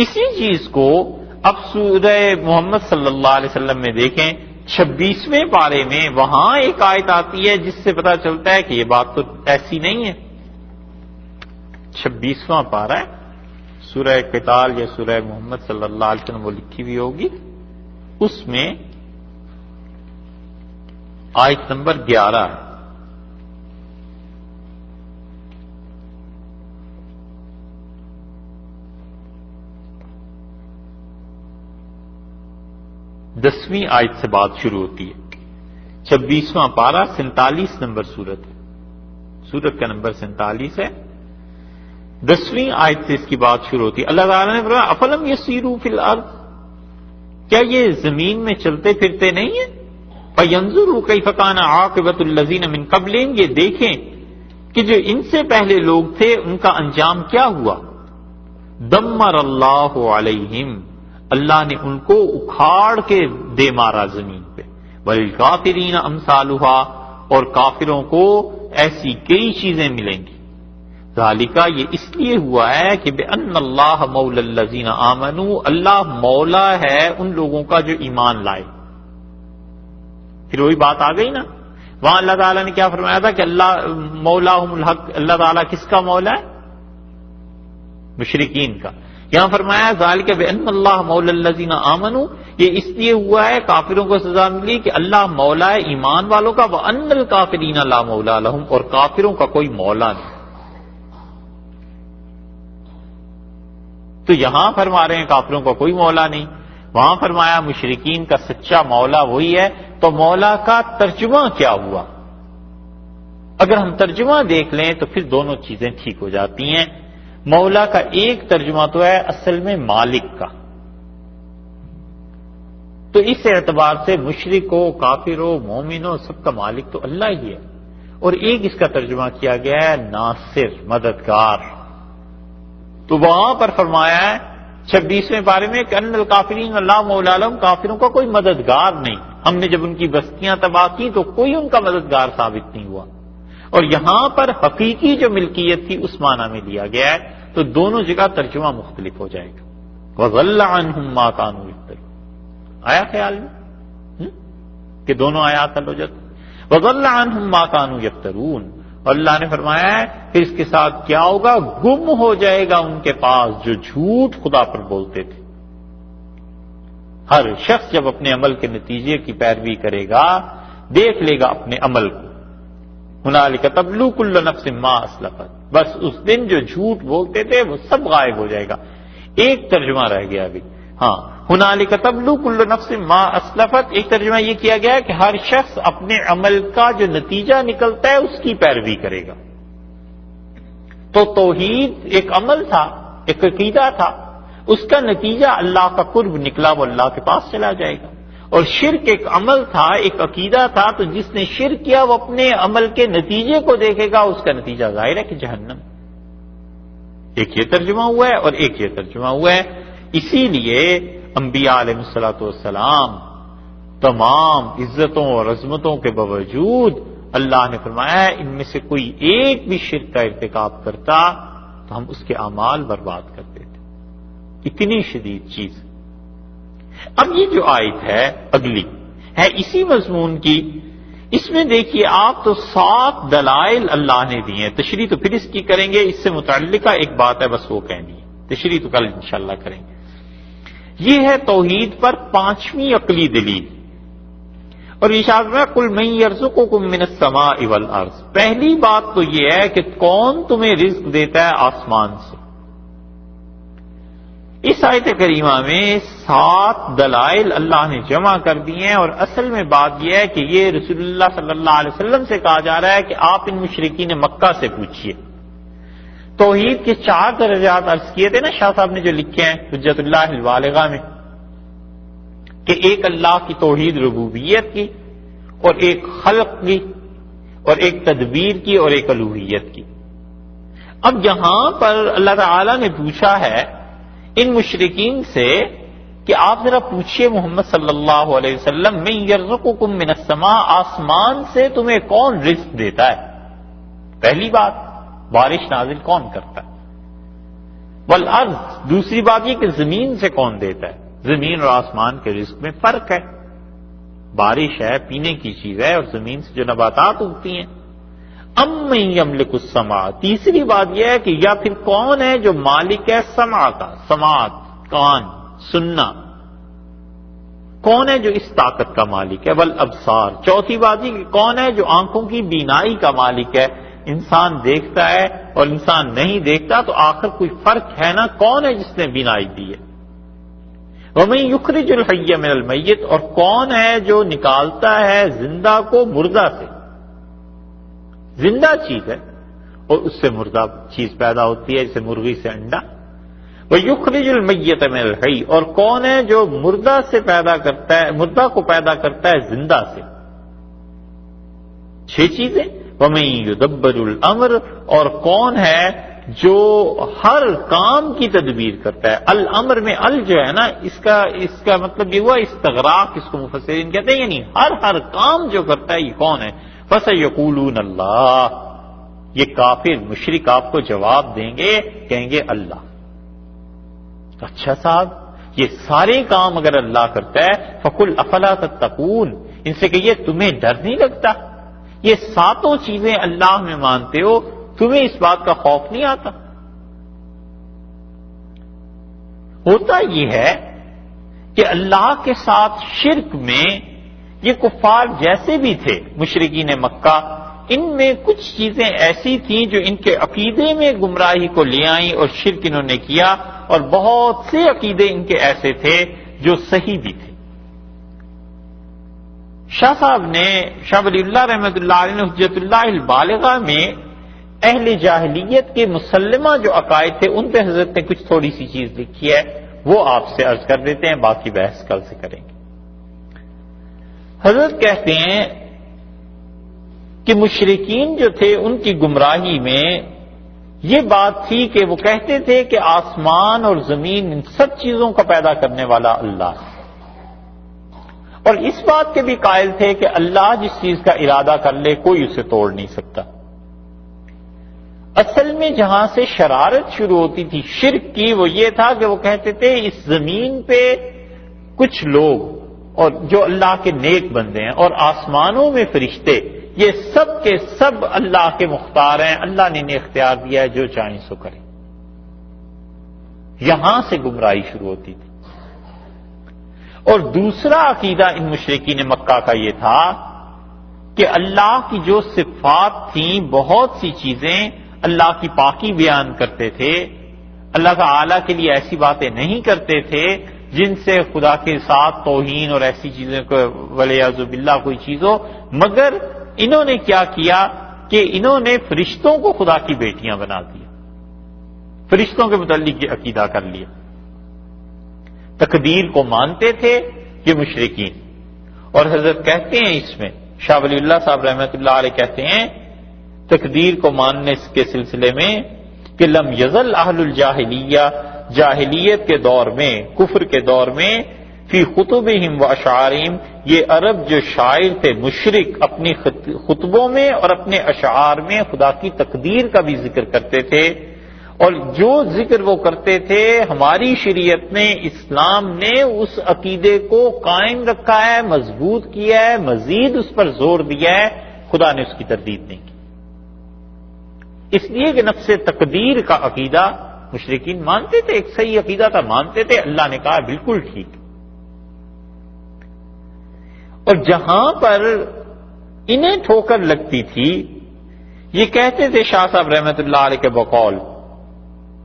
اسی چیز کو اب سورہ محمد صلی اللہ علیہ وسلم میں دیکھیں، 26ویں پارے میں وہاں ایک آیت آتی ہے جس سے پتا چلتا ہے کہ یہ بات تو ایسی نہیں ہے. 26واں پارہ ہے سورہ قتال یا سورہ محمد صلی اللہ علیہ وسلم وہ لکھی ہوئی ہوگی، اس میں آیت نمبر 11 ہے. دسویں آیت سے بات شروع ہوتی ہے. 26واں پارہ 47 نمبر سورت ہے، سورت کا نمبر 47 ہے. 10ویں آیت سے اس کی بات شروع ہوتی ہے. اللہ تعالیٰ نے فرمایا افلم یسیروا فی الارض، کیا یہ زمین میں چلتے پھرتے نہیں ہیں؟ فینظروا کیف کان عاقبۃ الذین من قبلہم، یہ دیکھیں کہ جو ان سے پہلے لوگ تھے ان کا انجام کیا ہوا. دمر اللہ علیہم، اللہ نے ان کو اکھاڑ کے دے مارا زمین پہ. والکافرین امثالھا، اور کافروں کو ایسی کئی چیزیں ملیں گی. ذالک، یہ اس لیے ہوا ہے کہ بأن اللہ مولا الذین آمنوا، اللہ مولا ہے ان لوگوں کا جو ایمان لائے. پھر وہی بات آ گئی نا، وہاں اللہ تعالیٰ نے کیا فرمایا تھا کہ اللہ مولاہم الحق، اللہ تعالیٰ کس کا مولا ہے؟ مشرکین کا. یہاں فرمایا ذالک بأن اللہ مولا الذین آمنوا، یہ اس لیے ہوا ہے کافروں کو سزا ملی کہ اللہ مولا ہے ایمان والوں کا. وأن الکافرین لا مولا لہم، اور کافروں کا کوئی مولا نہیں. تو یہاں فرما رہے ہیں کافروں کا کوئی مولا نہیں، وہاں فرمایا مشرکین کا سچا مولا وہی ہے. تو مولا کا ترجمہ کیا ہوا؟ اگر ہم ترجمہ دیکھ لیں تو پھر دونوں چیزیں ٹھیک ہو جاتی ہیں. مولا کا ایک ترجمہ تو ہے اصل میں مالک کا، تو اس اعتبار سے مشرک ہو، کافر ہو، مومن ہو، سب کا مالک تو اللہ ہی ہے. اور ایک اس کا ترجمہ کیا گیا ہے ناصر، مددگار. تو وہاں پر فرمایا ہے 26ویں پارے میں کہ ان الکافرین لا مولا لہم، کافروں کا کوئی مددگار نہیں. ہم نے جب ان کی بستیاں تباہ کی تو کوئی ان کا مددگار ثابت نہیں ہوا. اور یہاں پر حقیقی جو ملکیت تھی اس معنی میں لیا گیا ہے، تو دونوں جگہ ترجمہ مختلف ہو جائے گا. وَضَلَّ عَنْهُمْ مَا كَانُوا يَفْتَرُونَ، آیا خیال میں کہ دونوں آیات حل ہو جاتے. وَضَلَّ عَنْهُمْ مَا كَانُوا يَفْتَرُونَ، اور اللہ نے فرمایا ہے پھر اس کے ساتھ کیا ہوگا؟ گم ہو جائے گا ان کے پاس جو جھوٹ خدا پر بولتے تھے. ہر شخص جب اپنے عمل کے نتیجے کی پیروی کرے گا، دیکھ لے گا اپنے عمل کو. ہنالک تبلو کل نفس ما اسلفت، بس اس دن جو جھوٹ بولتے تھے وہ سب غائب ہو جائے گا. ایک ترجمہ رہ گیا ابھی. ہاں، ہنالک تبلو کل نفس ما اسلفت، ایک ترجمہ یہ کیا گیا کہ ہر شخص اپنے عمل کا جو نتیجہ نکلتا ہے اس کی پیروی کرے گا. تو توحید ایک عمل تھا، ایک عقیدہ تھا، اس کا نتیجہ اللہ کا قرب نکلا، وہ اللہ کے پاس چلا جائے گا. اور شرک ایک عمل تھا، ایک عقیدہ تھا، تو جس نے شرک کیا وہ اپنے عمل کے نتیجے کو دیکھے گا، اس کا نتیجہ ظاہر ہے کہ جہنم. ایک یہ ترجمہ ہوا ہے اور ایک یہ ترجمہ ہوا ہے. اسی لیے انبیاء علیہ الصلوۃ والسلام تمام عزتوں اور عظمتوں کے باوجود اللہ نے فرمایا ہے ان میں سے کوئی ایک بھی شرک کا ارتکاب کرتا تو ہم اس کے اعمال برباد کر دیتے. اتنی شدید چیز. اب یہ جو آیت ہے اگلی ہے اسی مضمون کی. اس میں دیکھیے آپ تو 7 دلائل اللہ نے دی ہیں. تشریح تو پھر اس کی کریں گے، اس سے متعلقہ ایک بات ہے بس وہ کہنی ہے، تشریح تو کل انشاءاللہ کریں گے. یہ ہے توحید پر 5ویں عقلی دلیل. اور ارشاد میں قل من یرزقکم من السماء والارض، پہلی بات تو یہ ہے کہ کون تمہیں رزق دیتا ہے آسمان سے. اس آیت کریمہ میں 7 دلائل اللہ نے جمع کر دی ہیں. اور اصل میں بات یہ ہے کہ یہ رسول اللہ صلی اللہ علیہ وسلم سے کہا جا رہا ہے کہ آپ ان مشرکین مکہ سے پوچھیے. توحید کے 4 درجات عرض کیے تھے نا شاہ صاحب نے جو لکھے ہیں حجت اللہ البالغہ میں، کہ ایک اللہ کی توحید ربوبیت کی، اور ایک خلق کی، اور ایک تدبیر کی اور ایک الوہیت کی۔ اب یہاں پر اللہ تعالی نے پوچھا ہے ان مشرکین سے کہ آپ ذرا پوچھئے محمد صلی اللہ علیہ وسلم، من یرزقکم من السماء، آسمان سے تمہیں کون رزق دیتا ہے؟ پہلی بات، بارش نازل کون کرتا ہے؟ والارض، دوسری بات یہ کہ زمین سے کون دیتا ہے؟ زمین اور آسمان کے رزق میں فرق ہے، بارش ہے پینے کی چیز ہے اور زمین سے جو نباتات اگتی ہیں۔ امن یملک السماع، تیسری بات یہ ہے کہ یا پھر کون ہے جو مالک ہے سماع کا، سماعت کان سننا، کون ہے جو اس طاقت کا مالک ہے؟ والابصار، چوتھی بات یہ کہ کون ہے جو آنکھوں کی بینائی کا مالک ہے؟ انسان دیکھتا ہے اور انسان نہیں دیکھتا تو آخر کوئی فرق ہے نا، کون ہے جس نے بینائی دی ہے؟ وَمَن يُخْرِجُ الْحَيَّ مِنَ الْمَيِّتِ، اور کون ہے جو نکالتا ہے زندہ کو مردہ سے؟ زندہ چیز ہے اور اس سے مردہ چیز پیدا ہوتی ہے، جیسے مرغی سے انڈا۔ وَيُخْرِجُ الْمَيِّتَ مِنَ الْحَيِّ، اور کون ہے جو مردہ سے پیدا کرتا ہے، مردہ کو پیدا کرتا ہے زندہ سے؟ 6 چیزیں۔ وَمَن يُدَبِّرُ الْأَمْرَ، اور کون ہے جو ہر کام کی تدبیر کرتا ہے؟ الامر میں ال جو ہے نا، اس کا مطلب یہ ہوا استغراق، اس کو مفسرین کہتے ہیں، یعنی ہر کام جو کرتا ہے یہ کون ہے؟ فَسَيَقُولُونَ اللَّهُ، یہ کافر مشرک آپ کو جواب دیں گے، کہیں گے اللہ۔ اچھا صاحب، یہ سارے کام اگر اللہ کرتا ہے فَقُلْ أَفَلَا تَتَّقُونَ، ان سے کہیے تمہیں ڈر نہیں لگتا؟ یہ 7 چیزیں اللہ میں مانتے ہو، تمہیں اس بات کا خوف نہیں آتا؟ ہوتا یہ ہے کہ اللہ کے ساتھ شرک میں یہ کفار جیسے بھی تھے مشرکین مکہ، ان میں کچھ چیزیں ایسی تھیں جو ان کے عقیدے میں گمراہی کو لے آئیں اور شرک انہوں نے کیا، اور بہت سے عقیدے ان کے ایسے تھے جو صحیح بھی تھے۔ شاہ صاحب نے، شاہ ولی اللہ رحمۃ اللہ علیہ نے حجت اللہ البالغہ میں اہل جاہلیت کے مسلمہ جو عقائد تھے ان پہ حضرت نے کچھ تھوڑی سی چیز لکھی ہے، وہ آپ سے عرض کر دیتے ہیں، باقی بحث کل سے کریں گے۔ حضرت کہتے ہیں کہ مشرکین جو تھے ان کی گمراہی میں یہ بات تھی کہ وہ کہتے تھے کہ آسمان اور زمین ان سب چیزوں کا پیدا کرنے والا اللہ ہے، اور اس بات کے بھی قائل تھے کہ اللہ جس چیز کا ارادہ کر لے کوئی اسے توڑ نہیں سکتا۔ اصل میں جہاں سے شرارت شروع ہوتی تھی شرک کی، وہ یہ تھا کہ وہ کہتے تھے اس زمین پہ کچھ لوگ اور جو اللہ کے نیک بندے ہیں اور آسمانوں میں فرشتے، یہ سب کے سب اللہ کے مختار ہیں، اللہ نے انہیں اختیار دیا ہے، جو چاہیں سو کریں۔ یہاں سے گمراہی شروع ہوتی تھی۔ اور دوسرا عقیدہ ان مشرکین مکہ کا یہ تھا کہ اللہ کی جو صفات تھیں، بہت سی چیزیں اللہ کی پاکی بیان کرتے تھے، اللہ تعالی کے لیے ایسی باتیں نہیں کرتے تھے جن سے خدا کے ساتھ توہین اور ایسی چیزیں کو والعیاذ باللہ کوئی چیز ہو، مگر انہوں نے کیا کیا کہ انہوں نے فرشتوں کو خدا کی بیٹیاں بنا دیا، فرشتوں کے متعلق یہ عقیدہ کر لیا۔ تقدیر کو مانتے تھے یہ مشرکین، اور حضرت کہتے ہیں اس میں، شاہ ولی اللہ صاحب رحمۃ اللہ علیہ کہتے ہیں تقدیر کو ماننے کے سلسلے میں کہ لم یزل اہل الجاہلیہ، جاہلیت کے دور میں، کفر کے دور میں، فی خطبہم و اشعارہم، یہ عرب جو شاعر تھے مشرک اپنی خطبوں میں اور اپنے اشعار میں خدا کی تقدیر کا بھی ذکر کرتے تھے، اور جو ذکر وہ کرتے تھے ہماری شریعت نے، اسلام نے اس عقیدے کو قائم رکھا ہے، مضبوط کیا ہے، مزید اس پر زور دیا ہے، خدا نے اس کی تردید نہیں کی، اس لیے کہ نفس تقدیر کا عقیدہ مشرکین مانتے تھے، ایک صحیح عقیدہ تھا، مانتے تھے، اللہ نے کہا بالکل ٹھیک۔ اور جہاں پر انہیں ٹھوکر لگتی تھی، یہ کہتے تھے شاہ صاحب رحمۃ اللہ علیہ کے بقول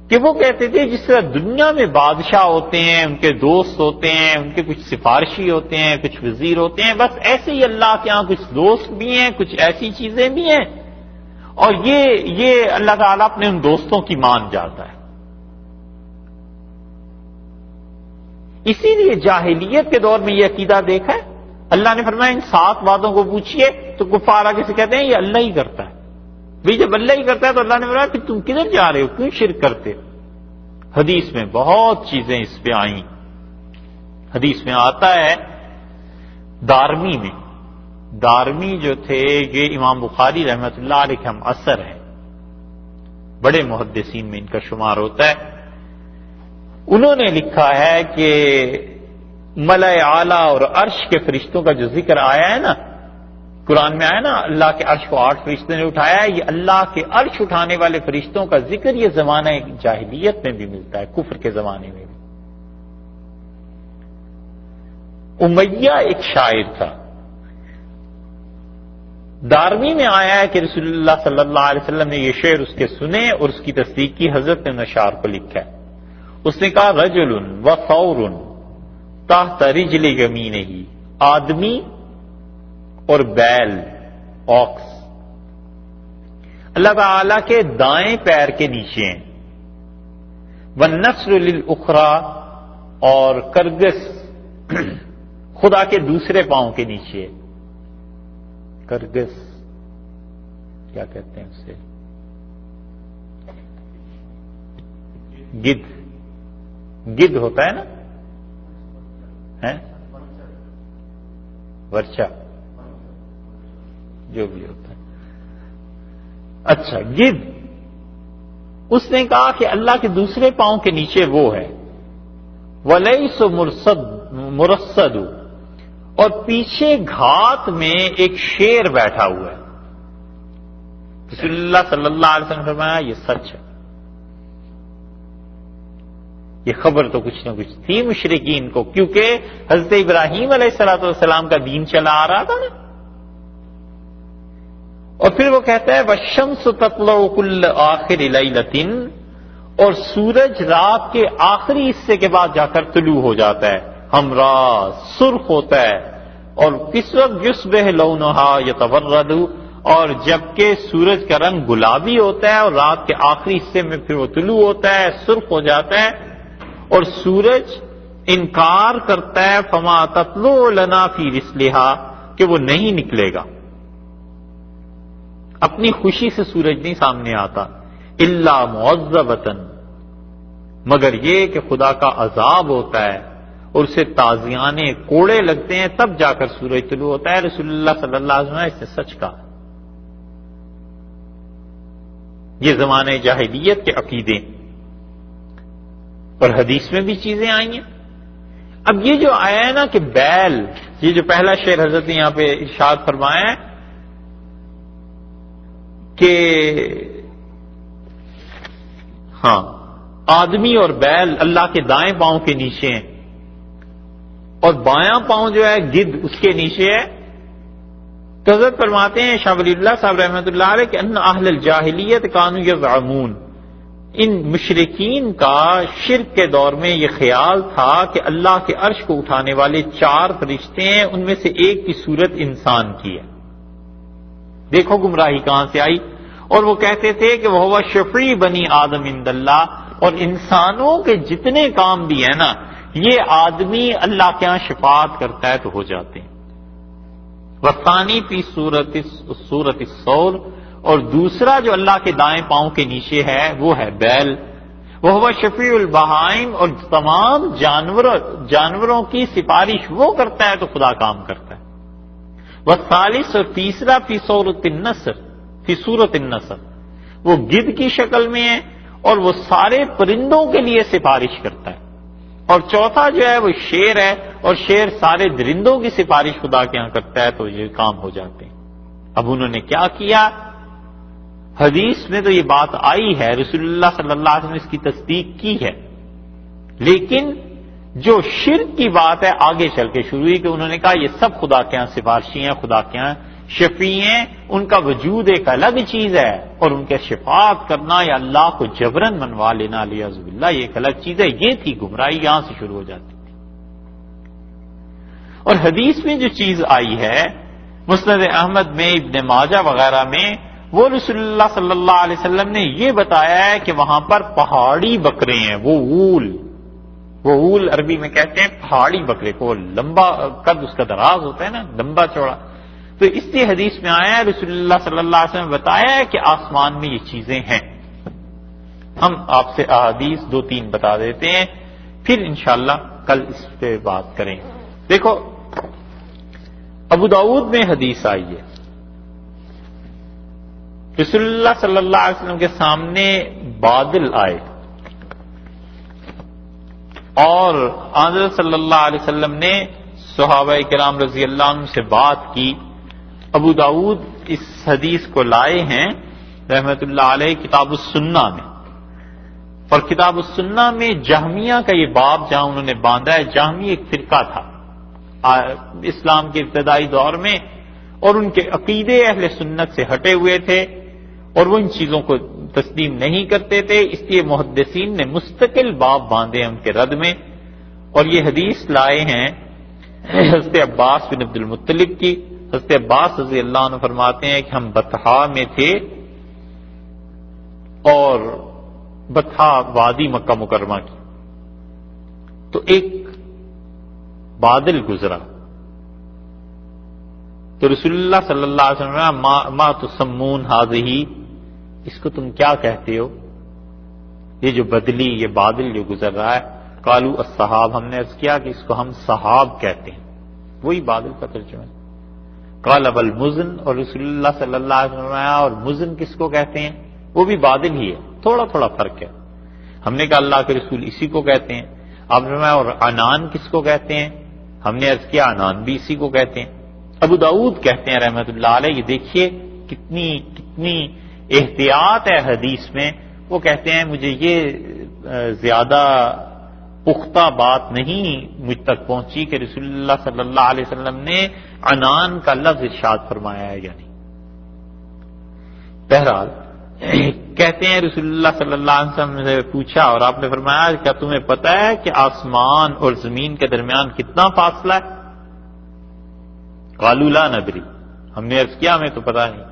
کہ وہ کہتے تھے جس طرح دنیا میں بادشاہ ہوتے ہیں، ان کے دوست ہوتے ہیں، ان کے کچھ سفارشی ہوتے ہیں، کچھ وزیر ہوتے ہیں، بس ایسے ہی اللہ کے ہاں کچھ دوست بھی ہیں، کچھ ایسی چیزیں بھی ہیں، اور یہ اللہ تعالیٰ اپنے ان دوستوں کی مان جاتا ہے۔ اسی لیے جاہلیت کے دور میں یہ عقیدہ دیکھا ہے اللہ نے فرمایا ان 7 باتوں کو پوچھیے، تو کفار آگے سے کہتے ہیں یہ اللہ ہی کرتا ہے. بھئی جب اللہ ہی کرتا ہے تو اللہ نے فرمایا کہ تم کدھر جا رہے ہو، کیوں شرک کرتے ہو؟ حدیث میں بہت چیزیں اس پہ آئیں. حدیث میں آتا ہے دارمی جو تھے یہ امام بخاری رحمۃ اللہ علیہ کے ہم اثر ہیں، بڑے محدثین میں ان کا شمار ہوتا ہے. انہوں نے لکھا ہے کہ ملأ اعلیٰ اور عرش کے فرشتوں کا جو ذکر آیا ہے نا، قرآن میں آیا نا اللہ کے عرش کو 8 فرشتوں نے اٹھایا ہے، یہ اللہ کے عرش اٹھانے والے فرشتوں کا ذکر یہ زمانہ جاہلیت میں بھی ملتا ہے، کفر کے زمانے میں بھی. امیہ ایک شاعر تھا، دارمی میں آیا ہے کہ رسول اللہ صلی اللہ علیہ وسلم نے یہ شعر اس کے سنے اور اس کی تصدیق کی. حضرت نے اشعار کو لکھا ہے، اس نے کہا رجل و ثور تحت رجل یمینہ، آدمی اور بیل آکس اللہ تعالی کے دائیں پیر کے نیچے ہیں. والنصر للأخرى، اور کرگس خدا کے دوسرے پاؤں کے نیچے. کرگس کیا کہتے ہیں اسے؟ گدھ ہوتا ہے نا، ورچا جو بھی ہوتا ہے. اچھا گدھ، اس نے کہا کہ اللہ کے دوسرے پاؤں کے نیچے وہ ہے. ولیس مرصد، اور پیچھے گھات میں ایک شیر بیٹھا ہوا ہے. رسول اللہ صلی اللہ علیہ وسلم نے فرمایا یہ سچ ہے. یہ خبر تو کچھ نہ کچھ تھی مشرکین کو، کیونکہ حضرت ابراہیم علیہ الصلوۃ والسلام کا دین چلا آ رہا تھا نا. اور پھر وہ کہتا ہے والشمس تطلع کل آخر لیلۃ، اور سورج رات کے آخری حصے کے بعد جا کر طلوع ہو جاتا ہے، حمراء سرخ ہوتا ہے. اور کس وقت یصبح لونھا یتورد، اور جبکہ سورج کا رنگ گلابی ہوتا ہے اور رات کے آخری حصے میں پھر وہ طلوع ہوتا ہے، سرخ ہو جاتا ہے. اور سورج انکار کرتا ہے فما تطلع لنا فی رسلھا، کہ وہ نہیں نکلے گا، اپنی خوشی سے سورج نہیں سامنے آتا. الا معذبۃ، مگر یہ کہ خدا کا عذاب ہوتا ہے اور اسے تازیانے کوڑے لگتے ہیں، تب جا کر سورج طلوع ہوتا ہے. رسول اللہ صلی اللہ علیہ وسلم نے اس نے سچ کہا. یہ زمانے جاہلیت کے عقیدے اور حدیث میں بھی چیزیں آئی ہیں. اب یہ جو آیا ہے نا کہ بیل، یہ جو پہلا شعر حضرت نے یہاں پہ ارشاد فرمایا ہے کہ ہاں آدمی اور بیل اللہ کے دائیں پاؤں کے نیچے ہیں، اور بایاں پاؤں جو ہے گدھ اس کے نیچے ہے. تو حضرت فرماتے ہیں شاہ ولی اللہ صاحب رحمۃ اللہ علیہ کہ ان اہل الجاہلیت کانوا یزعمون، ان مشرکین کا شرک کے دور میں یہ خیال تھا کہ اللہ کے عرش کو اٹھانے والے 4 فرشتے ہیں، ان میں سے ایک کی صورت انسان کی ہے. دیکھو گمراہی کہاں سے آئی. اور وہ کہتے تھے کہ وہ شفیع بنی آدم عند اللہ، اور انسانوں کے جتنے کام بھی ہیں نا یہ آدمی اللہ کے ہاں شفاعت کرتا ہے تو ہو جاتے ہیں. وثانی فی صورت الثور، اور دوسرا جو اللہ کے دائیں پاؤں کے نیچے ہے وہ ہے بیل. وہ شفیع البہائم، اور تمام جانوروں کی سفارش وہ کرتا ہے تو خدا کام کرتا ہے. والثالث، اور تیسرا فی صورت النسر، وہ گدھ کی شکل میں ہے اور وہ سارے پرندوں کے لیے سفارش کرتا ہے. اور چوتھا جو ہے وہ شیر ہے، اور شیر سارے درندوں کی سفارش خدا کے ہاں کرتا ہے تو یہ کام ہو جاتے ہیں. اب انہوں نے کیا کیا؟ حدیث میں تو یہ بات آئی ہے، رسول اللہ صلی اللہ علیہ وسلم نے اس کی تصدیق کی ہے، لیکن جو شرک کی بات ہے آگے چل کے شروع ہوئی کہ انہوں نے کہا یہ سب خدا کے ہاں سفارشی ہیں، خدا کے ہاں شفیع ہیں، ان کا وجود ایک الگ چیز ہے، اور ان کے شفاعت کرنا یا اللہ کو جبرن منوا لینا علیہ باللہ یہ ایک الگ چیز ہے. یہ تھی گمراہی، یہاں سے شروع ہو جاتی تھی. اور حدیث میں جو چیز آئی ہے مسند احمد میں، ابن ماجہ وغیرہ میں، وہ رسول اللہ صلی اللہ علیہ وسلم نے یہ بتایا ہے کہ وہاں پر پہاڑی بکرے ہیں، وہ اول وہول عربی میں کہتے ہیں پہاڑی بکرے کو، لمبا قد اس کا دراز ہوتا ہے نا، لمبا چوڑا. تو اس لیے حدیث میں آیا ہے، رسول اللہ صلی اللہ علیہ وسلم نے بتایا ہے کہ آسمان میں یہ چیزیں ہیں. ہم آپ سے احادیث 2-3 بتا دیتے ہیں، پھر انشاءاللہ کل اس پہ بات کریں. دیکھو ابو داؤد میں حدیث آئی ہے، رسول اللہ صلی اللہ علیہ وسلم کے سامنے بادل آئے اور حضرت صلی اللہ علیہ وسلم نے صحابہ کرام رضی اللہ عنہ سے بات کی. ابو داؤد اس حدیث کو لائے ہیں رحمت اللہ علیہ کتاب السنہ میں، اور کتاب السنہ میں جہمیہ کا یہ باب جہاں انہوں نے باندھا ہے. جہمی ایک فرقہ تھا اسلام کے ابتدائی دور میں، اور ان کے عقیدے اہل سنت سے ہٹے ہوئے تھے اور وہ ان چیزوں کو تسلیم نہیں کرتے تھے. اس لیے محدثین نے مستقل باب باندھے ان کے رد میں، اور یہ حدیث لائے ہیں حضرت عباس بن عبد المطلب کی. حضرت عباس رضی اللہ عنہ فرماتے ہیں کہ ہم بطحا میں تھے، اور بطحا وادی مکہ مکرمہ کی، تو ایک بادل گزرا تو رسول اللہ صلی اللہ علیہ وسلم نے ما تسمون هذه، اس کو تم کیا کہتے ہو، یہ جو بدلی یہ بادل جو گزر رہا ہے. قالوا السحاب، ہم نے عرض کیا کہ اس کو ہم سحاب کہتے ہیں، وہی بادل کا ترجمہ ہے. قال والمزن، اور رسول اللہ صلی اللہ علیہ وسلم نے اور مزن کس کو کہتے ہیں، وہ بھی بادل ہی ہے، تھوڑا تھوڑا فرق ہے. ہم نے کہا اللہ کے رسول اسی کو کہتے ہیں. آپ نے فرمایا اور عنان کس کو کہتے ہیں، ہم نے عرض کیا عنان بھی اسی کو کہتے ہیں. ابو داؤد کہتے ہیں رحمت اللہ علیہ، یہ دیکھیے کتنی احتیاط ہے حدیث میں. وہ کہتے ہیں مجھے یہ زیادہ پختہ بات نہیں مجھ تک پہنچی کہ رسول اللہ صلی اللہ علیہ وسلم نے عنان کا لفظ ارشاد فرمایا ہے یا نہیں. بہرحال کہتے ہیں رسول اللہ صلی اللہ علیہ وسلم نے پوچھا اور آپ نے فرمایا کیا تمہیں پتہ ہے کہ آسمان اور زمین کے درمیان کتنا فاصلہ ہے؟ قالوا لا ندری، ہم نے عرض کیا ہمیں تو پتہ نہیں.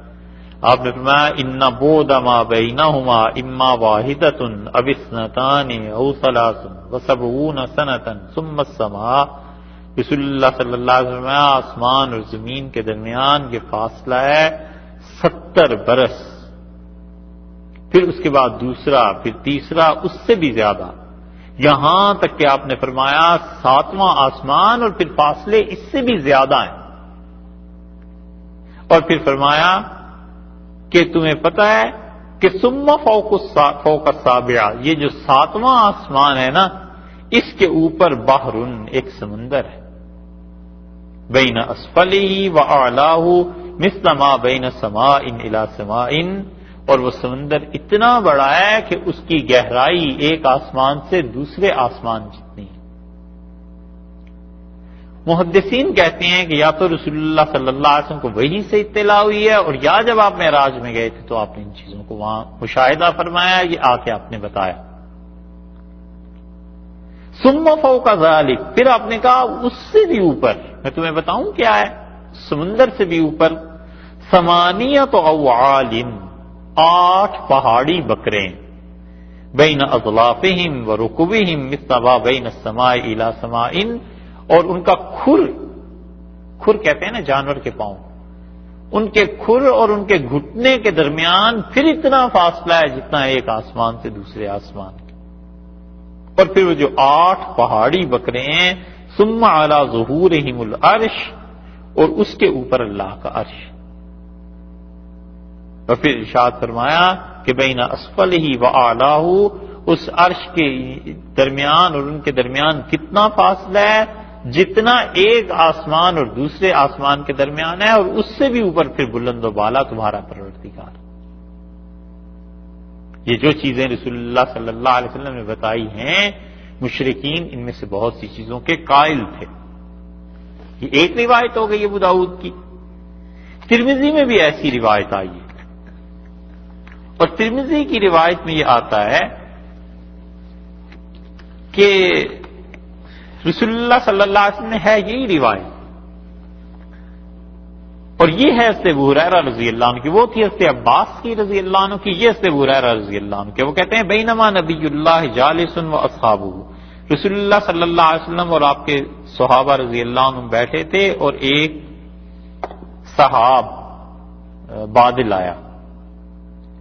آپ نے فرمایا ان بعد ما بینہما اما واحدۃ او اثنتان او ثلاث و70 سنۃ ثم السماء. رسول اللہ صلی اللہ علیہ وسلم آسمان اور زمین کے درمیان یہ فاصلہ ہے 70 برس، پھر اس کے بعد دوسرا، پھر تیسرا، اس سے بھی زیادہ، یہاں تک کہ آپ نے فرمایا 7واں آسمان اور پھر فاصلے اس سے بھی زیادہ ہیں. اور پھر فرمایا کہ تمہیں پتہ ہے کہ ثم فوق السابع، یہ جو 7واں آسمان ہے نا اس کے اوپر بحر، ایک سمندر ہے، بین اسفلہ و اعلاہ مثل ما بین سماء الی سماء، اور وہ سمندر اتنا بڑا ہے کہ اس کی گہرائی ایک آسمان سے دوسرے آسمان جتنی ہے. محدثین کہتے ہیں کہ یا تو رسول اللہ صلی اللہ علیہ وسلم کو وحی سے اطلاع ہوئی ہے، اور یا جب آپ معراج میں گئے تھے تو آپ نے ان چیزوں کو وہاں مشاہدہ فرمایا، یہ آ کے آپ نے بتایا. ثم فوق ذلک، پھر آپ نے کہا اس سے بھی اوپر، میں تمہیں بتاؤں کیا ہے، سمندر سے بھی اوپر 8 اوعال، 8 پہاڑی بکرے، بین اضلافہم و رکبہم مثل ما بین السماء الی سماء، اور ان کا کھر کہتے ہیں نا جانور کے پاؤں، ان کے کھر اور ان کے گھٹنے کے درمیان پھر اتنا فاصلہ ہے جتنا ایک آسمان سے دوسرے آسمان کے. اور پھر وہ جو 8 پہاڑی بکرے ہیں، ثم علی ظہورہم العرش، اور اس کے اوپر اللہ کا عرش. اور پھر ارشاد فرمایا کہ بین اسفلہ و اعلاہ، اس عرش کے درمیان اور ان کے درمیان کتنا فاصلہ ہے، جتنا ایک آسمان اور دوسرے آسمان کے درمیان ہے، اور اس سے بھی اوپر پھر بلند و بالا تمہارا پروردگار. یہ جو چیزیں رسول اللہ صلی اللہ علیہ وسلم نے بتائی ہیں، مشرکین ان میں سے بہت سی چیزوں کے قائل تھے. یہ ایک روایت ہو گئی ابو داؤد کی. ترمذی میں بھی ایسی روایت آئی ہے، اور ترمذی کی روایت میں یہ آتا ہے کہ رسول اللہ صلی اللہ علیہ وسلم نے ہے یہی روایت، اور یہ ہے حضرت ابو ہریرہ رضی اللہ عنہ کی، وہ تھی حضرت عباس کی رضی اللہ عنہ کی، یہ حضرت ابو ہریرہ رضی اللہ عنہ کے. وہ کہتے ہیں بینما نبی اللہ جالس و اصحابہ رسول اللہ صلی اللہ علیہ وسلم اور آپ کے صحابہ رضی اللہ عنہ بیٹھے تھے اور ایک سحاب بادل آیا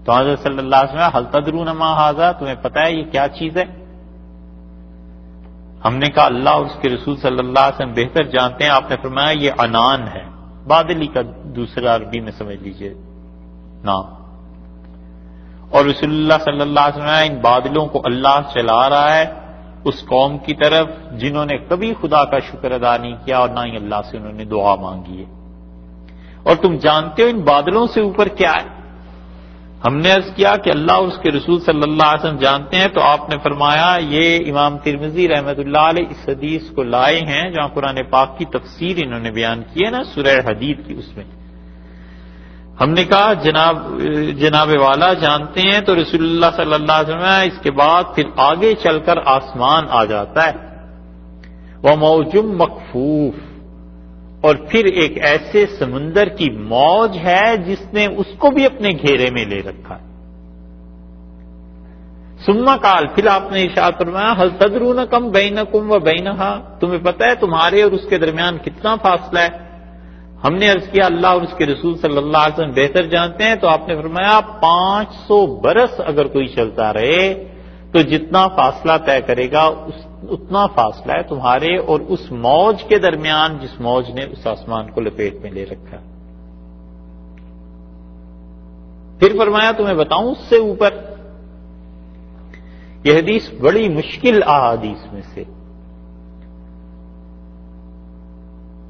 تو حضرت صلی اللہ علیہ وسلم هل تدرون ما هذا، تمہیں پتہ ہے یہ کیا چیز ہے؟ ہم نے کہا اللہ اور اس کے رسول صلی اللہ علیہ وسلم بہتر جانتے ہیں. آپ نے فرمایا یہ عنان ہے، بادل ہی کا دوسرا عربی میں سمجھ لیجئے نام. اور رسول اللہ صلی اللہ علیہ وسلم ان بادلوں کو اللہ چلا رہا ہے اس قوم کی طرف جنہوں نے کبھی خدا کا شکر ادا نہیں کیا اور نہ ہی اللہ سے انہوں نے دعا مانگی ہے. اور تم جانتے ہو ان بادلوں سے اوپر کیا ہے؟ ہم نے عرض کیا کہ اللہ اور اس کے رسول صلی اللہ علیہ وسلم جانتے ہیں. تو آپ نے فرمایا یہ امام ترمذی رحمۃ اللہ علیہ اس حدیث کو لائے ہیں جہاں قرآن پاک کی تفسیر انہوں نے بیان کی ہے نا سورہ حدید کی، اس میں ہم نے کہا جناب والا جانتے ہیں. تو رسول اللہ صلی اللہ علیہ وسلم اس کے بعد پھر آگے چل کر آسمان آ جاتا ہے وَمَوْجٌ مَكْفُوفٌ، اور پھر ایک ایسے سمندر کی موج ہے جس نے اس کو بھی اپنے گھیرے میں لے رکھا ہے. ثم قال، پھر آپ نے ارشاد فرمایا هل تدرون کم بینکم و بینہا، تمہیں پتہ ہے تمہارے اور اس کے درمیان کتنا فاصلہ ہے؟ ہم نے عرض کیا اللہ اور اس کے رسول صلی اللہ علیہ وسلم بہتر جانتے ہیں. تو آپ نے فرمایا 500 برس اگر کوئی چلتا رہے تو جتنا فاصلہ طے کرے گا اتنا فاصلہ ہے تمہارے اور اس موج کے درمیان جس موج نے اس آسمان کو لپیٹ میں لے رکھا. پھر فرمایا تمہیں بتاؤں اس سے اوپر. یہ حدیث بڑی مشکل احادیث میں سے.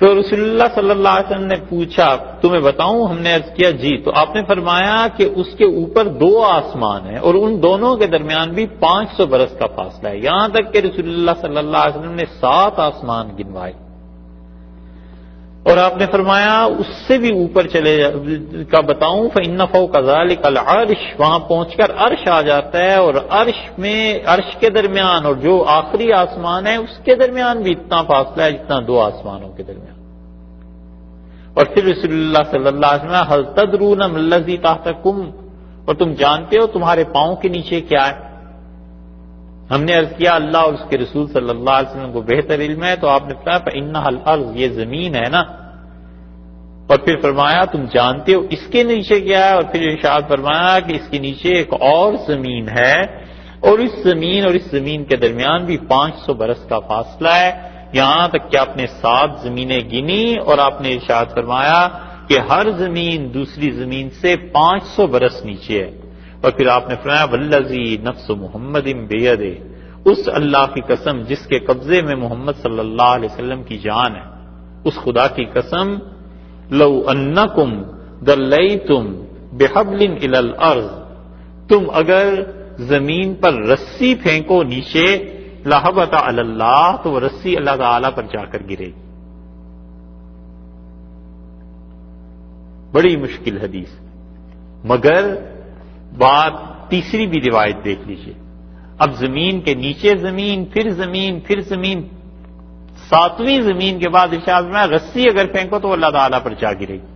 تو رسول اللہ صلی اللہ علیہ وسلم نے پوچھا تمہیں بتاؤں؟ ہم نے عرض کیا جی. تو آپ نے فرمایا کہ اس کے اوپر 2 آسمان ہیں اور ان دونوں کے درمیان بھی 500 برس کا فاصلہ ہے. یہاں تک کہ رسول اللہ صلی اللہ علیہ وسلم نے 7 آسمان گنوائے. اور آپ نے فرمایا اس سے بھی اوپر چلے کا بتاؤں؟ فإن فوق ذلك العرش، وہاں پہنچ کر عرش آ جاتا ہے اور عرش کے درمیان اور جو آخری آسمان ہے اس کے درمیان بھی اتنا فاصلہ ہے جتنا 2 آسمانوں کے درمیان. اور پھر رسول اللہ صلی اللہ علیہ وسلم هل تدرون ما الذي تحتكم، اور تم جانتے ہو تمہارے پاؤں کے نیچے کیا ہے؟ ہم نے عرض کیا اللہ اور اس کے رسول صلی اللہ علیہ وسلم کو بہتر علم ہے. تو آپ نے فرمایا فإنها الارض، یہ زمین ہے نا. اور پھر فرمایا تم جانتے ہو اس کے نیچے کیا ہے؟ اور پھر ارشاد فرمایا کہ اس کے نیچے ایک اور زمین ہے اور اس زمین کے درمیان بھی 500 برس کا فاصلہ ہے. یہاں تک کہ آپ نے 7 زمینیں گنی اور آپ نے ارشاد فرمایا کہ ہر زمین دوسری زمین سے 500 برس نیچے ہے. اور پھر آپ نے فرمایا والذی نفس محمد بیدہ، اس اللہ کی قسم جس کے قبضے میں محمد صلی اللہ علیہ وسلم کی جان ہے، اس خدا کی قسم لو انکم دلیتم بحبل الی الارض، تم اگر زمین پر رسی پھینکو نیچے لہبط علی اللہ، تو وہ رسی اللہ تعالی پر جا کر گرے گی. بڑی مشکل حدیث. مگر بات تیسری بھی روایت دیکھ لیجئے. اب زمین کے نیچے زمین، پھر زمین، پھر زمین، 7ویں زمین کے بعد ارشاد میں رسی اگر پھینکو تو اللہ تعالیٰ پر جا گرے گی.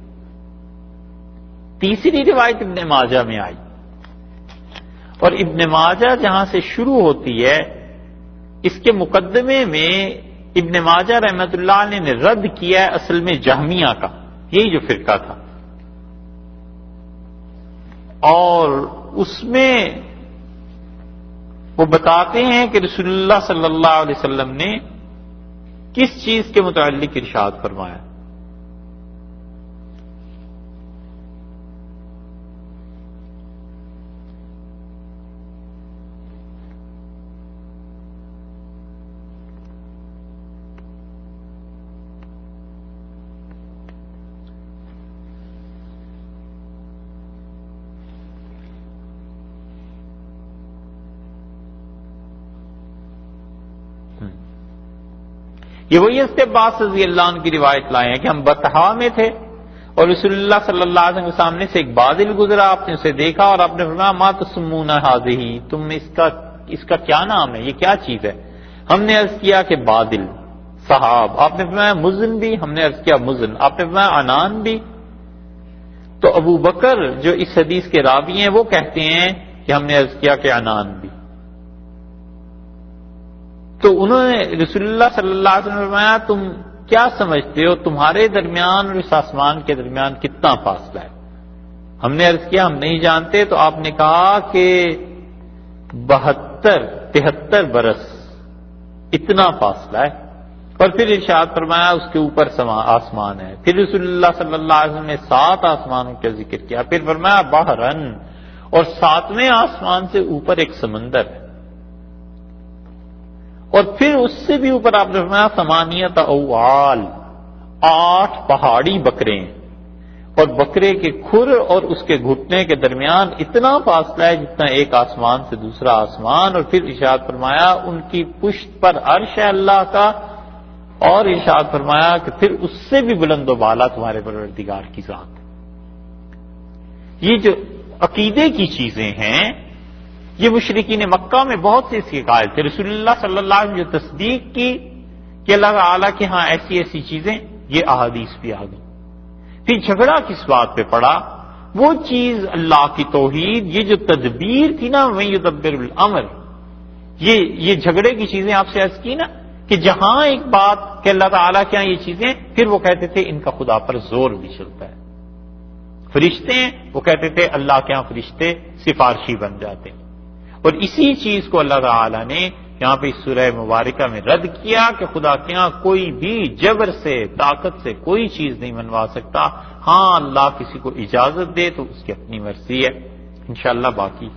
تیسری روایت ابن ماجہ میں آئی اور ابن ماجہ جہاں سے شروع ہوتی ہے اس کے مقدمے میں ابن ماجہ رحمت اللہ علیہ نے رد کیا ہے اصل میں جہمیہ کا، یہی جو فرقہ تھا. اور اس میں وہ بتاتے ہیں کہ رسول اللہ صلی اللہ علیہ وسلم نے کس چیز کے متعلق ارشاد فرمایا. یہ وہی حضرت عباس رضی اللہ عنہ کی روایت لائے ہیں کہ ہم بطحا میں تھے اور رسول اللہ صلی اللہ علیہ وسلم کے سامنے سے ایک بادل گزرا، آپ نے اسے دیکھا اور آپ نے فرمایا ما تسمون هذه، تم اس کا کیا نام ہے، یہ کیا چیز ہے؟ ہم نے عرض کیا کہ بادل، سحاب. آپ نے فرمایا مزن بھی؟ ہم نے عرض کیا مزن. آپ نے فرمایا عنان بھی؟ تو ابو بکر جو اس حدیث کے راوی ہیں وہ کہتے ہیں کہ ہم نے عرض کیا کہ عنان بھی. تو انہوں نے رسول اللہ صلی اللہ علیہ وسلم نے فرمایا تم کیا سمجھتے ہو تمہارے درمیان اور اس آسمان کے درمیان کتنا فاصلہ ہے؟ ہم نے عرض کیا ہم نہیں جانتے، تو آپ نے کہا کہ 73 برس اتنا فاصلہ ہے، اور پھر ارشاد فرمایا اس کے اوپر آسمان ہے۔ پھر رسول اللہ صلی اللہ علیہ وسلم نے 7 آسمانوں کا ذکر کیا، پھر فرمایا بحرن، اور 7ویں آسمان سے اوپر ایک سمندر ہے، اور پھر اس سے بھی اوپر آپ نے فرمایا 8 اوال، 8 پہاڑی بکرے ہیں، اور بکرے کے کھر اور اس کے گھٹنے کے درمیان اتنا فاصلہ ہے جتنا ایک آسمان سے دوسرا آسمان، اور پھر ارشاد فرمایا ان کی پشت پر عرش ہے اللہ کا، اور ارشاد فرمایا کہ پھر اس سے بھی بلند و بالا تمہارے پروردگار کی ذات ہے۔ یہ جو عقیدے کی چیزیں ہیں یہ مشرکین مکہ میں بہت سے اس کے قائل تھے۔ رسول اللہ صلی اللہ علیہ وسلم جو تصدیق کی کہ اللہ تعالیٰ کے ہاں ایسی ایسی چیزیں، یہ احادیث بھی آ گئی۔ پھر جھگڑا کس بات پہ پڑا؟ وہ چیز اللہ کی توحید، یہ جو تدبیر تھی نا وَمَن يُدَبِّرُ الْأَمْرَ، یہ جھگڑے کی چیزیں آپ سے عرض کی نا کہ جہاں ایک بات کہ اللہ تعالیٰ کے ہاں یہ چیزیں، پھر وہ کہتے تھے ان کا خدا پر زور بھی چلتا ہے۔ فرشتے ہیں، وہ کہتے تھے اللہ کے ہاں فرشتے سفارشی بن جاتے ہیں، اور اسی چیز کو اللہ تعالیٰ نے یہاں پہ اس سورہ مبارکہ میں رد کیا کہ خدا کے ہاں کوئی بھی جبر سے طاقت سے کوئی چیز نہیں منوا سکتا، ہاں اللہ کسی کو اجازت دے تو اس کی اپنی مرضی ہے۔ انشاءاللہ باقی